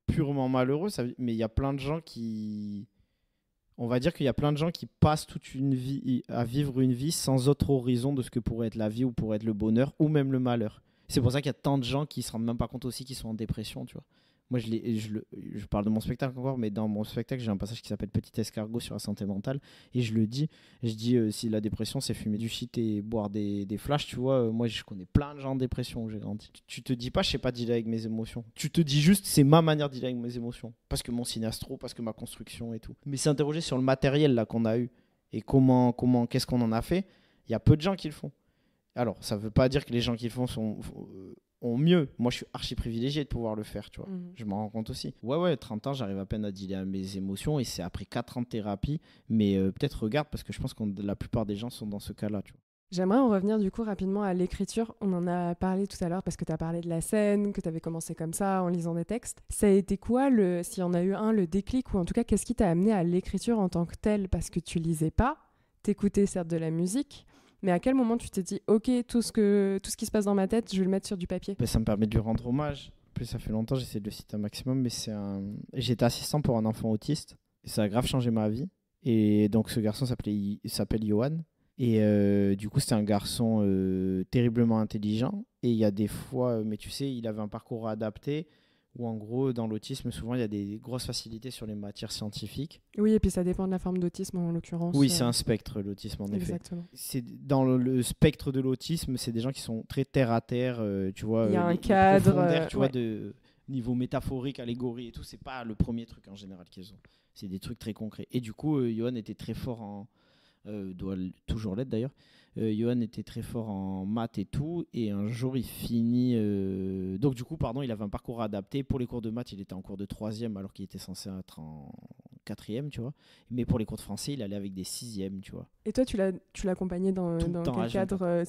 purement malheureux, mais il y a plein de gens qui On va dire qu'il y a plein de gens qui passent toute une vie à vivre une vie sans autre horizon de ce que pourrait être la vie ou pourrait être le bonheur ou même le malheur. C'est pour ça qu'il y a tant de gens qui se rendent même pas compte aussi qu'ils sont en dépression, tu vois. Moi, je parle de mon spectacle encore, mais dans mon spectacle, j'ai un passage qui s'appelle Petit escargot sur la santé mentale. Et je le dis, si la dépression, c'est fumer du shit et boire des flashs, tu vois, moi, je connais plein de gens en dépression où j'ai grandi. Tu te dis pas, je sais pas dealer avec mes émotions. Tu te dis juste, c'est ma manière de dealer avec mes émotions. Parce que mon signe astro, parce que ma construction et tout. Mais s'interroger sur le matériel là qu'on a eu et qu'est-ce qu'on en a fait, il y a peu de gens qui le font. Alors, ça veut pas dire que les gens qui le font ont mieux. Moi, je suis archi privilégié de pouvoir le faire, tu vois. Je m'en rends compte aussi. Ouais, 30 ans, j'arrive à peine à dealer à mes émotions et c'est après 4 ans de thérapie. Mais peut-être regarde, parce que je pense que la plupart des gens sont dans ce cas-là, tu vois. J'aimerais en revenir du coup rapidement à l'écriture. On en a parlé tout à l'heure parce que tu as parlé de la scène, que tu avais commencé comme ça en lisant des textes. Ça a été quoi, s'il y en a eu un, le déclic, ou en tout cas, qu'est-ce qui t'a amené à l'écriture en tant que telle? Parce que tu lisais pas, t'écoutais certes de la musique, mais à quel moment tu t'es dit, ok, tout ce qui se passe dans ma tête, je vais le mettre sur du papier? Ça me permet de lui rendre hommage. En plus, ça fait longtemps, j'essaie de le citer un maximum, mais j'étais assistant pour un enfant autiste. Et ça a grave changé ma vie. Et donc, ce garçon s'appelle Johan. Et du coup, c'était un garçon terriblement intelligent. Et il y a des fois, mais tu sais, il avait un parcours adapté où en gros, dans l'autisme, souvent, il y a des grosses facilités sur les matières scientifiques. Oui, et puis ça dépend de la forme d'autisme en l'occurrence. Oui, c'est un spectre, l'autisme, en effet. Exactement. Dans le spectre de l'autisme, c'est des gens qui sont très terre-à-terre, tu vois. Il y a un cadre. Tu vois, de niveau métaphorique, allégorie et tout, c'est pas le premier truc en général qu'ils ont. C'est des trucs très concrets. Et du coup, Johan était très fort doit toujours l'être d'ailleurs. Johan était très fort en maths et tout, et un jour il finit. Donc, du coup, il avait un parcours adapté. Pour les cours de maths, il était en cours de 3e alors qu'il était censé être en 4e, tu vois. Mais pour les cours de français, il allait avec des 6e, tu vois. Et toi, tu l'accompagnais dans quel cadre?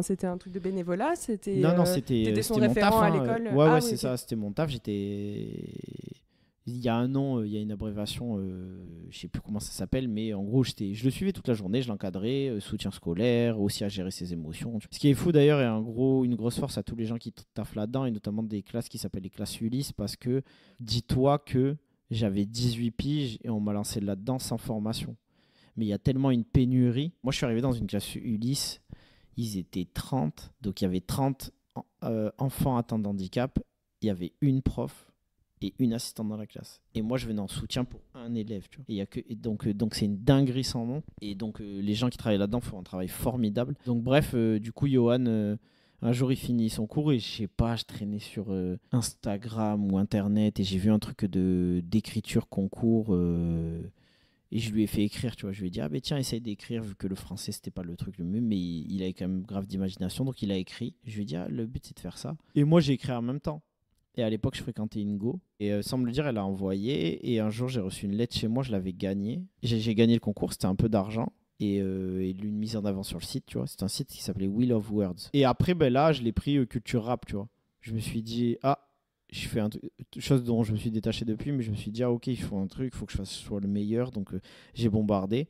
C'était un truc de bénévolat? Non, c'était son mon taf. référent à l'école? Ouais, c'est ça, c'était mon taf. Il y a un nom, il y a une abréviation, je sais plus comment ça s'appelle, mais en gros, je le suivais toute la journée, je l'encadrais, soutien scolaire, aussi à gérer ses émotions. Ce qui est fou d'ailleurs, et une grosse force à tous les gens qui taffent là-dedans, et notamment des classes qui s'appellent les classes Ulysse, parce que dis-toi que j'avais 18 piges et on m'a lancé là-dedans sans formation. Mais il y a tellement une pénurie. Moi, je suis arrivé dans une classe Ulysse, ils étaient 30, donc il y avait 30 enfants atteints de handicap, il y avait une prof et une assistante dans la classe. Et moi, je venais en soutien pour un élève. Tu vois. Donc, c'est une dinguerie sans nom. Et donc, les gens qui travaillent là-dedans font un travail formidable. Donc, bref, du coup, Johan, un jour, il finit son cours et je sais pas, je traînais sur Instagram ou Internet et j'ai vu un truc d'écriture concours. Et je lui ai fait écrire, tu vois. Je lui ai dit, tiens, essaye d'écrire, vu que le français, c'était pas le truc le mieux, mais il avait quand même grave d'imagination. Donc, il a écrit. Je lui ai dit, le but, c'est de faire ça. Et moi, j'ai écrit en même temps. Et à l'époque, je fréquentais Ingo. Et sans me le dire, elle a envoyé. Et un jour, j'ai reçu une lettre chez moi, je l'avais gagnée. J'ai gagné le concours, c'était un peu d'argent. Et une mise en avant sur le site, tu vois. C'est un site qui s'appelait Wheel of Words. Et après, là, je l'ai pris culture rap, tu vois. Je me suis dit, je fais chose dont je me suis détaché depuis, mais je me suis dit, ok, il faut un truc, il faut que je sois le meilleur. Donc, j'ai bombardé.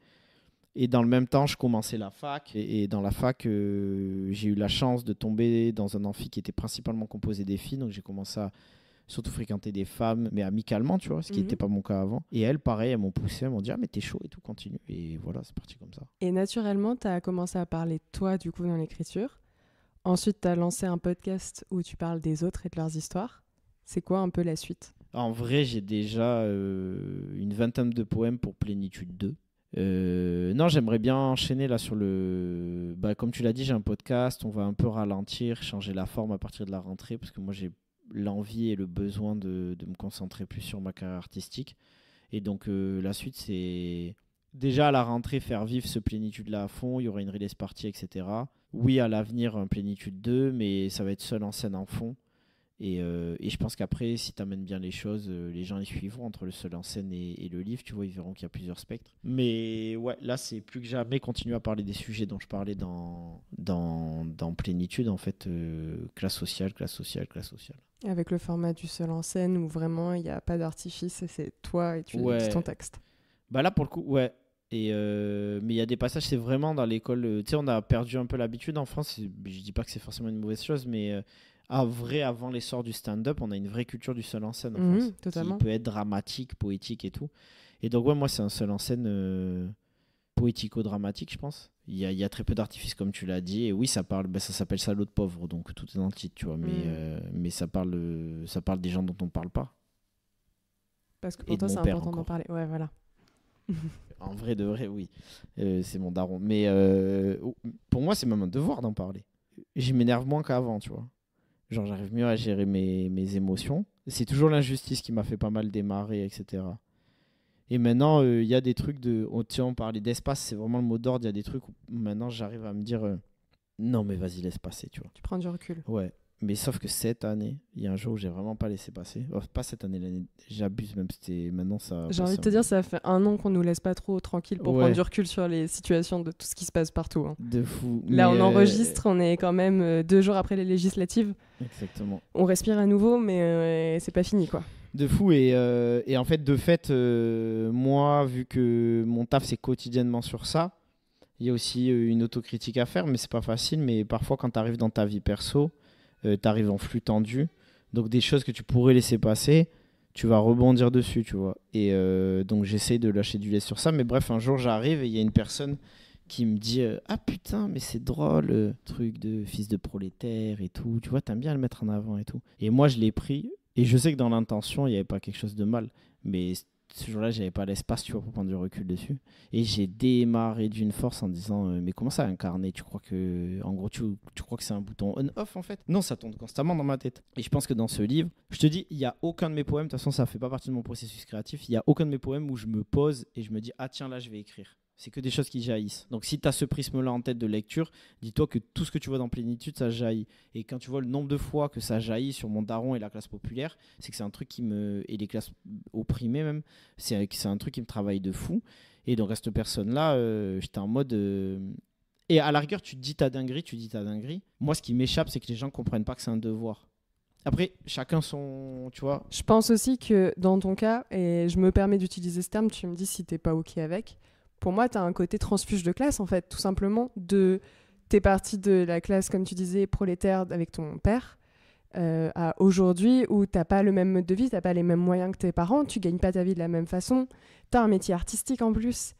Et dans le même temps, je commençais la fac. Et dans la fac, j'ai eu la chance de tomber dans un amphi qui était principalement composé des filles. Donc, j'ai commencé à surtout fréquenter des femmes, mais amicalement, tu vois, ce qui n'était pas mon cas avant. Et elles, pareil, elles m'ont poussé, elles m'ont dit, mais t'es chaud et tout, continue. Et voilà, c'est parti comme ça. Et naturellement, tu as commencé à parler de toi, du coup, dans l'écriture. Ensuite, tu as lancé un podcast où tu parles des autres et de leurs histoires. C'est quoi un peu la suite? En vrai, j'ai déjà une vingtaine de poèmes pour Plénitude 2. Non, j'aimerais bien enchaîner là sur le... comme tu l'as dit, j'ai un podcast, on va un peu ralentir, changer la forme à partir de la rentrée, parce que moi j'ai l'envie et le besoin de me concentrer plus sur ma carrière artistique. Et donc la suite, c'est déjà à la rentrée faire vivre ce Plénitude là à fond, il y aura une release party, etc. Oui, à l'avenir un Plénitude 2, mais ça va être seul en scène en fond. Et je pense qu'après, si tu amènes bien les choses, les gens les suivront entre le seul en scène et le livre, tu vois, ils verront qu'il y a plusieurs spectres. Mais ouais, là, c'est plus que jamais continuer à parler des sujets dont je parlais dans Plénitude, en fait, classe sociale. Avec le format du seul en scène où vraiment il n'y a pas d'artifice et c'est toi et tu dis ton texte. Là, pour le coup, ouais. Mais il y a des passages, c'est vraiment dans l'école. Tu sais, on a perdu un peu l'habitude en France. Je dis pas que c'est forcément une mauvaise chose, mais avant l'essor du stand-up, on a une vraie culture du seul en scène en France, totalement. qui peut être dramatique, poétique et tout. Et donc, ouais, moi, c'est un seul en scène poético-dramatique, je pense. Il y a très peu d'artifices, comme tu l'as dit. Et oui, ça s'appelle Salaud de pauvre, donc tout est dans le titre, tu vois. Mais ça parle des gens dont on parle pas. Parce que Et pour de toi, mon c'est père important d'en encore. parler. Ouais, voilà. En vrai de vrai, oui. C'est mon daron. Mais pour moi, c'est même un devoir d'en parler. Je m'énerve moins qu'avant, tu vois. Genre, j'arrive mieux à gérer mes émotions. C'est toujours l'injustice qui m'a fait pas mal démarrer, etc. Et maintenant, il y a des trucs de... tiens, on parlait d'espace, c'est vraiment le mot d'ordre. Il y a des trucs où maintenant, j'arrive à me dire... non, mais vas-y, laisse passer, tu vois. Tu prends du recul. Ouais. Mais sauf que cette année, il y a un jour où j'ai vraiment pas laissé passer. Oh, pas cette année, l'année... J'abuse même, c'était... Maintenant, ça a J'ai envie passé de te dire, ça fait 1 an qu'on nous laisse pas trop tranquille pour Ouais. prendre du recul sur les situations de tout ce qui se passe partout. Hein. De fou. Là, Mais, on enregistre, on est quand même 2 jours après les législatives. Exactement. On respire à nouveau, mais c'est pas fini, quoi. De fou. Et en fait, de fait, moi, vu que mon taf, c'est quotidiennement sur ça, il y a aussi une autocritique à faire, mais c'est pas facile. Mais parfois, quand tu arrives dans ta vie perso, tu arrives en flux tendu. Donc, des choses que tu pourrais laisser passer, tu vas rebondir dessus, tu vois. Et donc, j'essaie de lâcher du lait sur ça. Mais bref, un jour, j'arrive et il y a une personne qui me dit ah putain, mais c'est drôle, truc de fils de prolétaire et tout. Tu vois, t'aimes bien le mettre en avant et tout. Et moi, je l'ai pris. Et je sais que dans l'intention, il n'y avait pas quelque chose de mal. Mais ce jour-là, j'avais pas l'espace, tu vois, pour prendre du recul dessus. Et j'ai démarré d'une force en disant mais comment ça incarner? Tu crois que, en gros, tu crois que c'est un bouton on-off en fait? Non, ça tourne constamment dans ma tête. Et je pense que dans ce livre, je te dis, il n'y a aucun de mes poèmes, de toute façon, ça fait pas partie de mon processus créatif. Il n'y a aucun de mes poèmes où je me pose et je me dis ah tiens, là, je vais écrire. C'est que des choses qui jaillissent. Donc si tu as ce prisme-là en tête de lecture, dis-toi que tout ce que tu vois dans Plénitude, ça jaillit. Et quand tu vois le nombre de fois que ça jaillit sur mon daron et la classe populaire, c'est que c'est un truc qui me... et les classes opprimées même, c'est un truc qui me travaille de fou. Et donc à cette personne-là, j'étais en mode... Et à la rigueur, tu dis ta dinguerie. Moi, ce qui m'échappe, c'est que les gens comprennent pas que c'est un devoir. Après, chacun son... Tu vois. Je pense aussi que dans ton cas, et je me permets d'utiliser ce terme, tu me dis si t'es pas OK avec... Pour moi, tu as un côté transfuge de classe, en fait, tout simplement. T'es parti de la classe, comme tu disais, prolétaire avec ton père, à aujourd'hui où t'as pas le même mode de vie, t'as pas les mêmes moyens que tes parents, tu gagnes pas ta vie de la même façon, t'as un métier artistique en plus.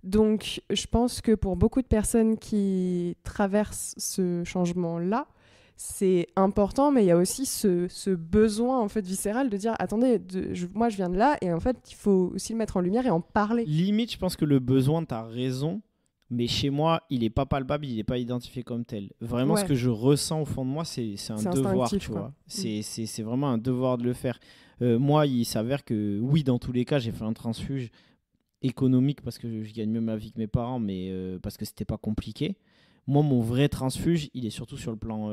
Donc, je pense que pour beaucoup de personnes qui traversent ce changement-là, c'est important, mais il y a aussi ce besoin en fait viscéral de dire attendez, moi je viens de là et en fait il faut aussi le mettre en lumière et en parler. Limite, je pense que le besoin, t'as raison, mais chez moi, il est pas palpable, il est pas identifié comme tel. Vraiment, ce que je ressens au fond de moi, c'est un devoir, tu vois. C'est vraiment un devoir de le faire. Moi, il s'avère que oui, dans tous les cas, j'ai fait un transfuge économique parce que je gagne mieux ma vie que mes parents, mais parce que c'était pas compliqué. Moi, mon vrai transfuge, il est surtout sur le plan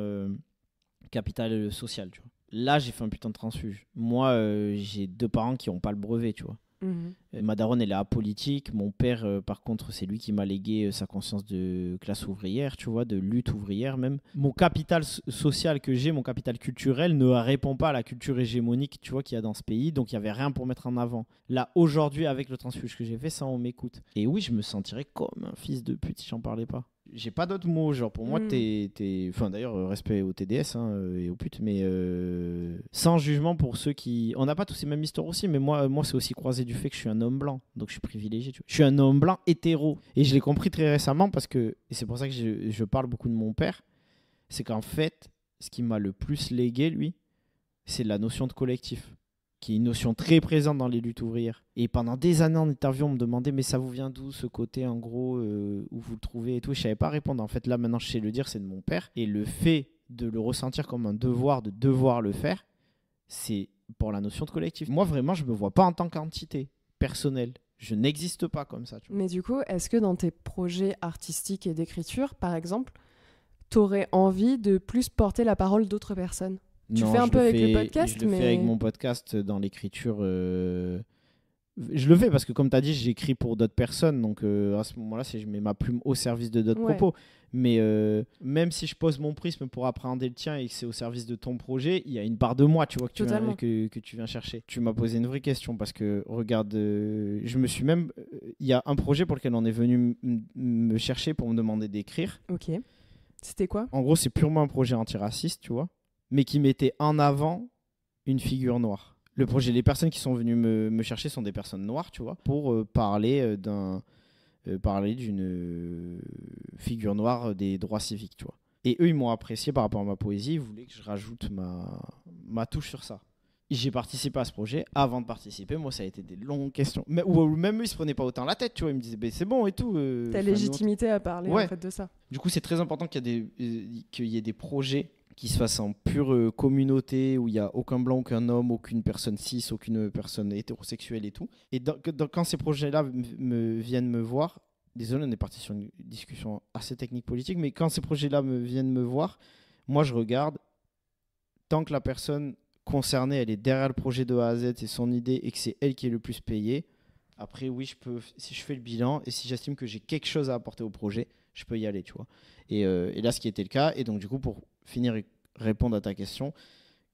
capital social, tu vois. Là, j'ai fait un putain de transfuge. Moi, j'ai 2 parents qui n'ont pas le brevet, tu vois. Ma daronne, elle est apolitique. Mon père, par contre, c'est lui qui m'a légué sa conscience de classe ouvrière, tu vois, de lutte ouvrière même. Mon capital social que j'ai, mon capital culturel, ne répond pas à la culture hégémonique, tu vois, qu'il y a dans ce pays. Donc, il n'y avait rien pour mettre en avant. Là, aujourd'hui, avec le transfuge que j'ai fait, ça, on m'écoute. Et oui, je me sentirais comme un fils de pute si j'en parlais pas. J'ai pas d'autres mots, genre pour moi enfin d'ailleurs respect au TDS et aux putes, mais sans jugement pour ceux qui... On n'a pas tous ces mêmes histoires aussi, mais moi c'est aussi croisé du fait que je suis un homme blanc, donc je suis privilégié, tu vois. Je suis un homme blanc hétéro, et je l'ai compris très récemment parce que, et c'est pour ça que je parle beaucoup de mon père, c'est qu'en fait, ce qui m'a le plus légué, lui, c'est la notion de collectif, qui est une notion très présente dans les luttes ouvrières. Et pendant des années en interview, on me demandait mais ça vous vient d'où ce côté en gros où vous le trouvez et tout. Je savais pas répondre. En fait là maintenant je sais le dire, c'est de mon père. Et le fait de le ressentir comme un devoir, de devoir le faire, c'est pour la notion de collectif. Moi vraiment je me vois pas en tant qu'entité personnelle. Je n'existe pas comme ça. Tu vois. Mais du coup, est-ce que dans tes projets artistiques et d'écriture, par exemple, t'aurais envie de plus porter la parole d'autres personnes? Tu fais un peu avec le podcast, je le fais avec mon podcast dans l'écriture. Je le fais parce que, comme tu as dit, j'écris pour d'autres personnes. Donc, à ce moment-là, je mets ma plume au service de d'autres propos. Mais même si je pose mon prisme pour appréhender le tien et que c'est au service de ton projet, il y a une part de moi, tu vois, que tu viens chercher. Tu m'as posé une vraie question parce que, regarde, je me suis même... Il y a un projet pour lequel on est venu me chercher pour me demander d'écrire. Ok. C'était quoi? En gros, c'est purement un projet antiraciste, tu vois, mais qui mettait en avant une figure noire. Le projet, les personnes qui sont venues me chercher sont des personnes noires, tu vois, pour parler d'une figure noire des droits civiques, tu vois. Et eux, ils m'ont apprécié par rapport à ma poésie, ils voulaient que je rajoute ma touche sur ça. J'ai participé à ce projet. Avant de participer, moi, ça a été des longues questions. Ou même eux, ils se prenaient pas autant la tête, tu vois. Ils me disaient, c'est bon et tout. Ta légitimité à parler en fait de ça. Du coup, c'est très important qu'il y ait des projets qui se fassent en pure communauté, où il n'y a aucun blanc, aucun homme, aucune personne cis, aucune personne hétérosexuelle et tout. Et quand ces projets-là viennent me voir, désolé, on est parti sur une discussion assez technique politique, mais quand ces projets-là viennent me voir, moi, je regarde, tant que la personne concernée, elle est derrière le projet de A à Z, c'est son idée et que c'est elle qui est le plus payée. Après, oui, si je fais le bilan et si j'estime que j'ai quelque chose à apporter au projet, je peux y aller, tu vois. Et là, ce qui était le cas. Et donc, du coup, pour finir et répondre à ta question,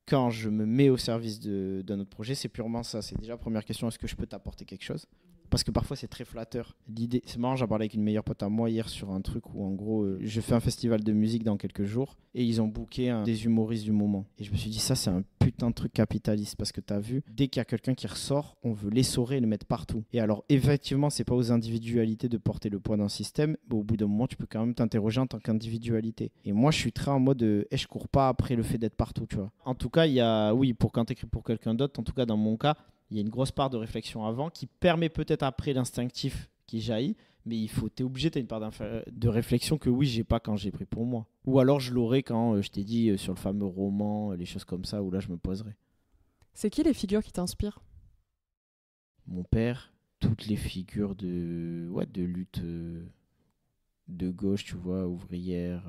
quand je me mets au service d'un autre projet, c'est purement ça. C'est déjà, première question, est-ce que je peux t'apporter quelque chose ? Parce que parfois, c'est très flatteur. L'idée, c'est marrant, j'en parlais avec une meilleure pote à moi hier sur un truc où, en gros, je fais un festival de musique dans quelques jours et ils ont booké des humoristes du moment. Et je me suis dit, ça, c'est un putain de truc capitaliste parce que t'as vu, dès qu'il y a quelqu'un qui ressort, on veut l'essorer et le mettre partout. Et alors, effectivement, c'est pas aux individualités de porter le poids d'un système, mais au bout d'un moment, tu peux quand même t'interroger en tant qu'individualité. Et moi, je suis très en mode, je cours pas après le fait d'être partout, tu vois. En tout cas, il y a, oui, pour quand t'écris pour quelqu'un d'autre, en tout cas, dans mon cas, il y a une grosse part de réflexion avant qui permet peut-être après l'instinctif qui jaillit, mais t'es obligé, t'as une part de réflexion que oui, j'ai pas quand j'ai pris pour moi. Ou alors je l'aurai quand je t'ai dit sur le fameux roman, les choses comme ça, où là je me poserai. C'est qui les figures qui t'inspirent ? Mon père, toutes les figures de lutte de gauche, tu vois, ouvrière.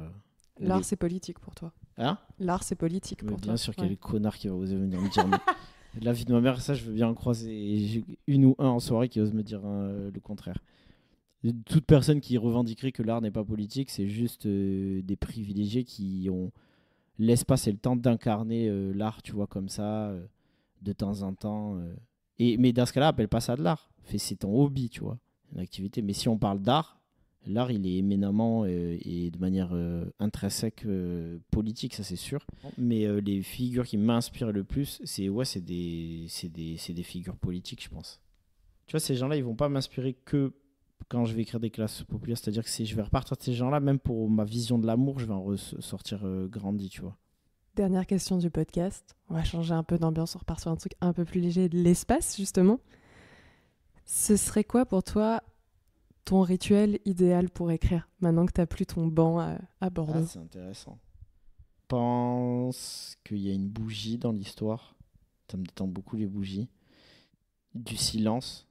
L'art, c'est politique pour toi. Hein ? L'art, c'est politique pour toi. Bien sûr qu'il y a le connard qui va oser venir me dire... La vie de ma mère, ça, je veux bien en croiser une ou un en soirée qui ose me dire le contraire. Toute personne qui revendiquerait que l'art n'est pas politique, c'est juste des privilégiés qui ont l'espace et le temps d'incarner l'art, tu vois, comme ça, de temps en temps. Mais dans ce cas-là, appelle pas ça de l'art. C'est ton hobby, tu vois, une activité. Mais si on parle d'art, l'art, il est éminemment et de manière intrinsèque politique, ça c'est sûr. Mais les figures qui m'inspirent le plus, c'est des figures politiques, je pense. Tu vois, ces gens-là, ils vont pas m'inspirer que quand je vais écrire des classes populaires. C'est-à-dire que je vais repartir de ces gens-là, même pour ma vision de l'amour, je vais en ressortir grandi, tu vois. Dernière question du podcast. On va changer un peu d'ambiance, on repart sur un truc un peu plus léger, de l'espace, justement. Ce serait quoi pour toi ton rituel idéal pour écrire, maintenant que tu n'as plus ton banc à Bordeaux ? C'est intéressant. Je pense qu'il y a une bougie dans l'histoire. Ça me détend beaucoup, les bougies. Du silence.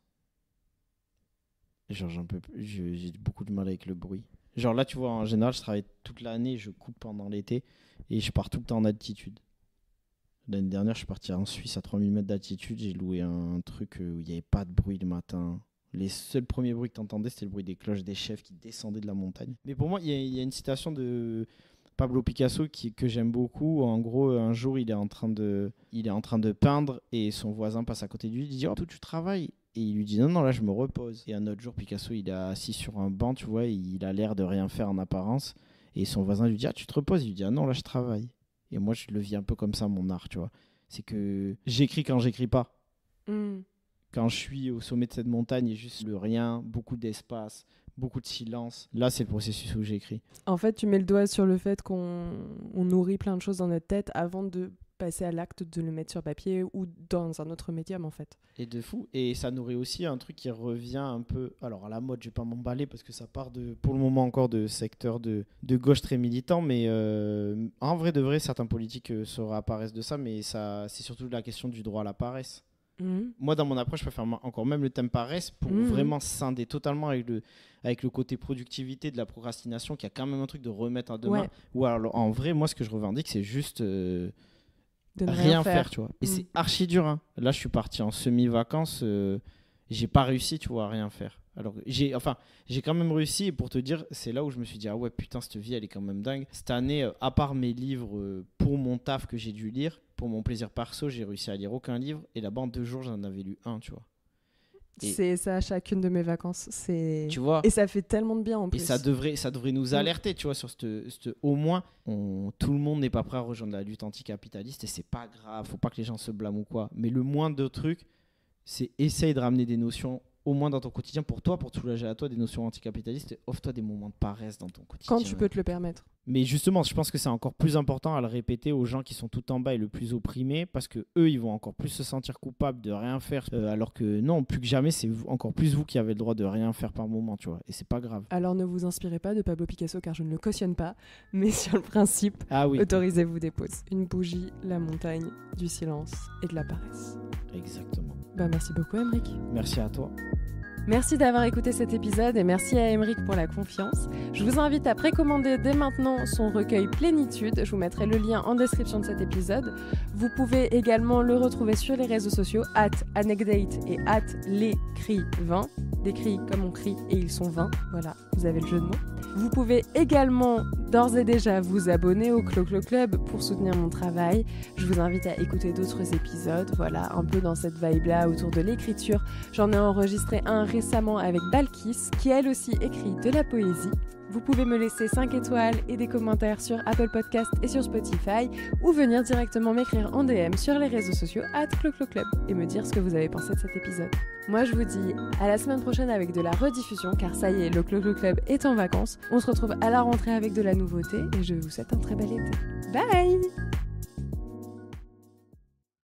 Genre, j'ai beaucoup de mal avec le bruit. Genre là, tu vois, en général, je travaille toute l'année, je coupe pendant l'été et je pars tout le temps en altitude. L'année dernière, je suis parti en Suisse à 3000 mètres d'altitude. J'ai loué un truc où il n'y avait pas de bruit le matin. Les seuls premiers bruits que tu entendais, c'était le bruit des cloches des chefs qui descendaient de la montagne. Mais pour moi, il y a une citation de Pablo Picasso que j'aime beaucoup. En gros, un jour, il est en train de peindre et son voisin passe à côté de lui. Il dit « Oh, tu travailles ?» Et il lui dit « Non, là, je me repose. » Et un autre jour, Picasso, il est assis sur un banc, tu vois, et il a l'air de rien faire en apparence. Et son voisin lui dit « Ah, tu te reposes ?» Il lui dit « Ah non, là, je travaille. » Et moi, je le vis un peu comme ça, mon art, tu vois. C'est que j'écris quand j'écris pas. Quand je suis au sommet de cette montagne, il y a juste le rien, beaucoup d'espace, beaucoup de silence. Là, c'est le processus où j'écris. En fait, tu mets le doigt sur le fait qu'on nourrit plein de choses dans notre tête avant de passer à l'acte de le mettre sur papier ou dans un autre médium, en fait. Et de fou. Et ça nourrit aussi un truc qui revient un peu... Alors, à la mode, je vais pas m'emballer parce que ça part pour le moment encore de secteur de gauche très militant. Mais en vrai de vrai, certains politiques se réapparaissent de ça. Mais c'est surtout la question du droit à la paresse. Moi, dans mon approche, je préfère encore même le thème paresse pour vraiment scinder totalement avec le côté productivité de la procrastination, qui a quand même un truc de remettre à demain. Ouais. Ou alors, en vrai, moi, ce que je revendique, c'est juste de rien faire, tu vois. Et c'est archi dur. Hein. Là, je suis parti en semi-vacances. J'ai pas réussi, tu vois, à rien faire. Alors, j'ai quand même réussi. Et pour te dire, c'est là où je me suis dit, ah ouais, putain, cette vie, elle est quand même dingue. Cette année, à part mes livres pour mon taf que j'ai dû lire, pour mon plaisir perso, j'ai réussi à lire aucun livre. Et là-bas, en 2 jours, j'en avais lu un, tu vois. C'est ça à chacune de mes vacances. Tu vois, et ça fait tellement de bien en plus. Et ça devrait nous alerter, tu vois, sur au moins, tout le monde n'est pas prêt à rejoindre la lutte anticapitaliste et c'est pas grave, faut pas que les gens se blâment ou quoi. Mais le moindre de trucs, c'est essaye de ramener des notions au moins dans ton quotidien pour toi, pour te soulager à toi des notions anticapitalistes et offre-toi des moments de paresse dans ton quotidien. Quand tu peux te le permettre. Mais justement, je pense que c'est encore plus important à le répéter aux gens qui sont tout en bas et le plus opprimés parce que eux, ils vont encore plus se sentir coupables de rien faire alors que non, plus que jamais, c'est encore plus vous qui avez le droit de rien faire par moment, tu vois. Et c'est pas grave. Alors ne vous inspirez pas de Pablo Picasso car je ne le cautionne pas, mais sur le principe, oui. Autorisez-vous des pauses. Une bougie, la montagne, du silence et de la paresse. Exactement. Merci beaucoup, Aymeric. Merci à toi. Merci d'avoir écouté cet épisode et merci à Aymeric pour la confiance. Je vous invite à précommander dès maintenant son recueil Plénitude. Je vous mettrai le lien en description de cet épisode. Vous pouvez également le retrouver sur les réseaux sociaux @anecdate et @lescrits20. Des cris comme on crie et ils sont 20. Voilà, vous avez le jeu de mots. Vous pouvez également d'ores et déjà vous abonner au Clo-Clo Club pour soutenir mon travail. Je vous invite à écouter d'autres épisodes, voilà, un peu dans cette vibe-là autour de l'écriture. J'en ai enregistré un récemment avec Balkis, qui elle aussi écrit de la poésie. Vous pouvez me laisser 5 étoiles et des commentaires sur Apple Podcast et sur Spotify ou venir directement m'écrire en DM sur les réseaux sociaux @clocloclub et me dire ce que vous avez pensé de cet épisode. Moi je vous dis à la semaine prochaine avec de la rediffusion car ça y est, le Clo-Clo Club est en vacances. On se retrouve à la rentrée avec de la nouveauté et je vous souhaite un très bel été. Bye!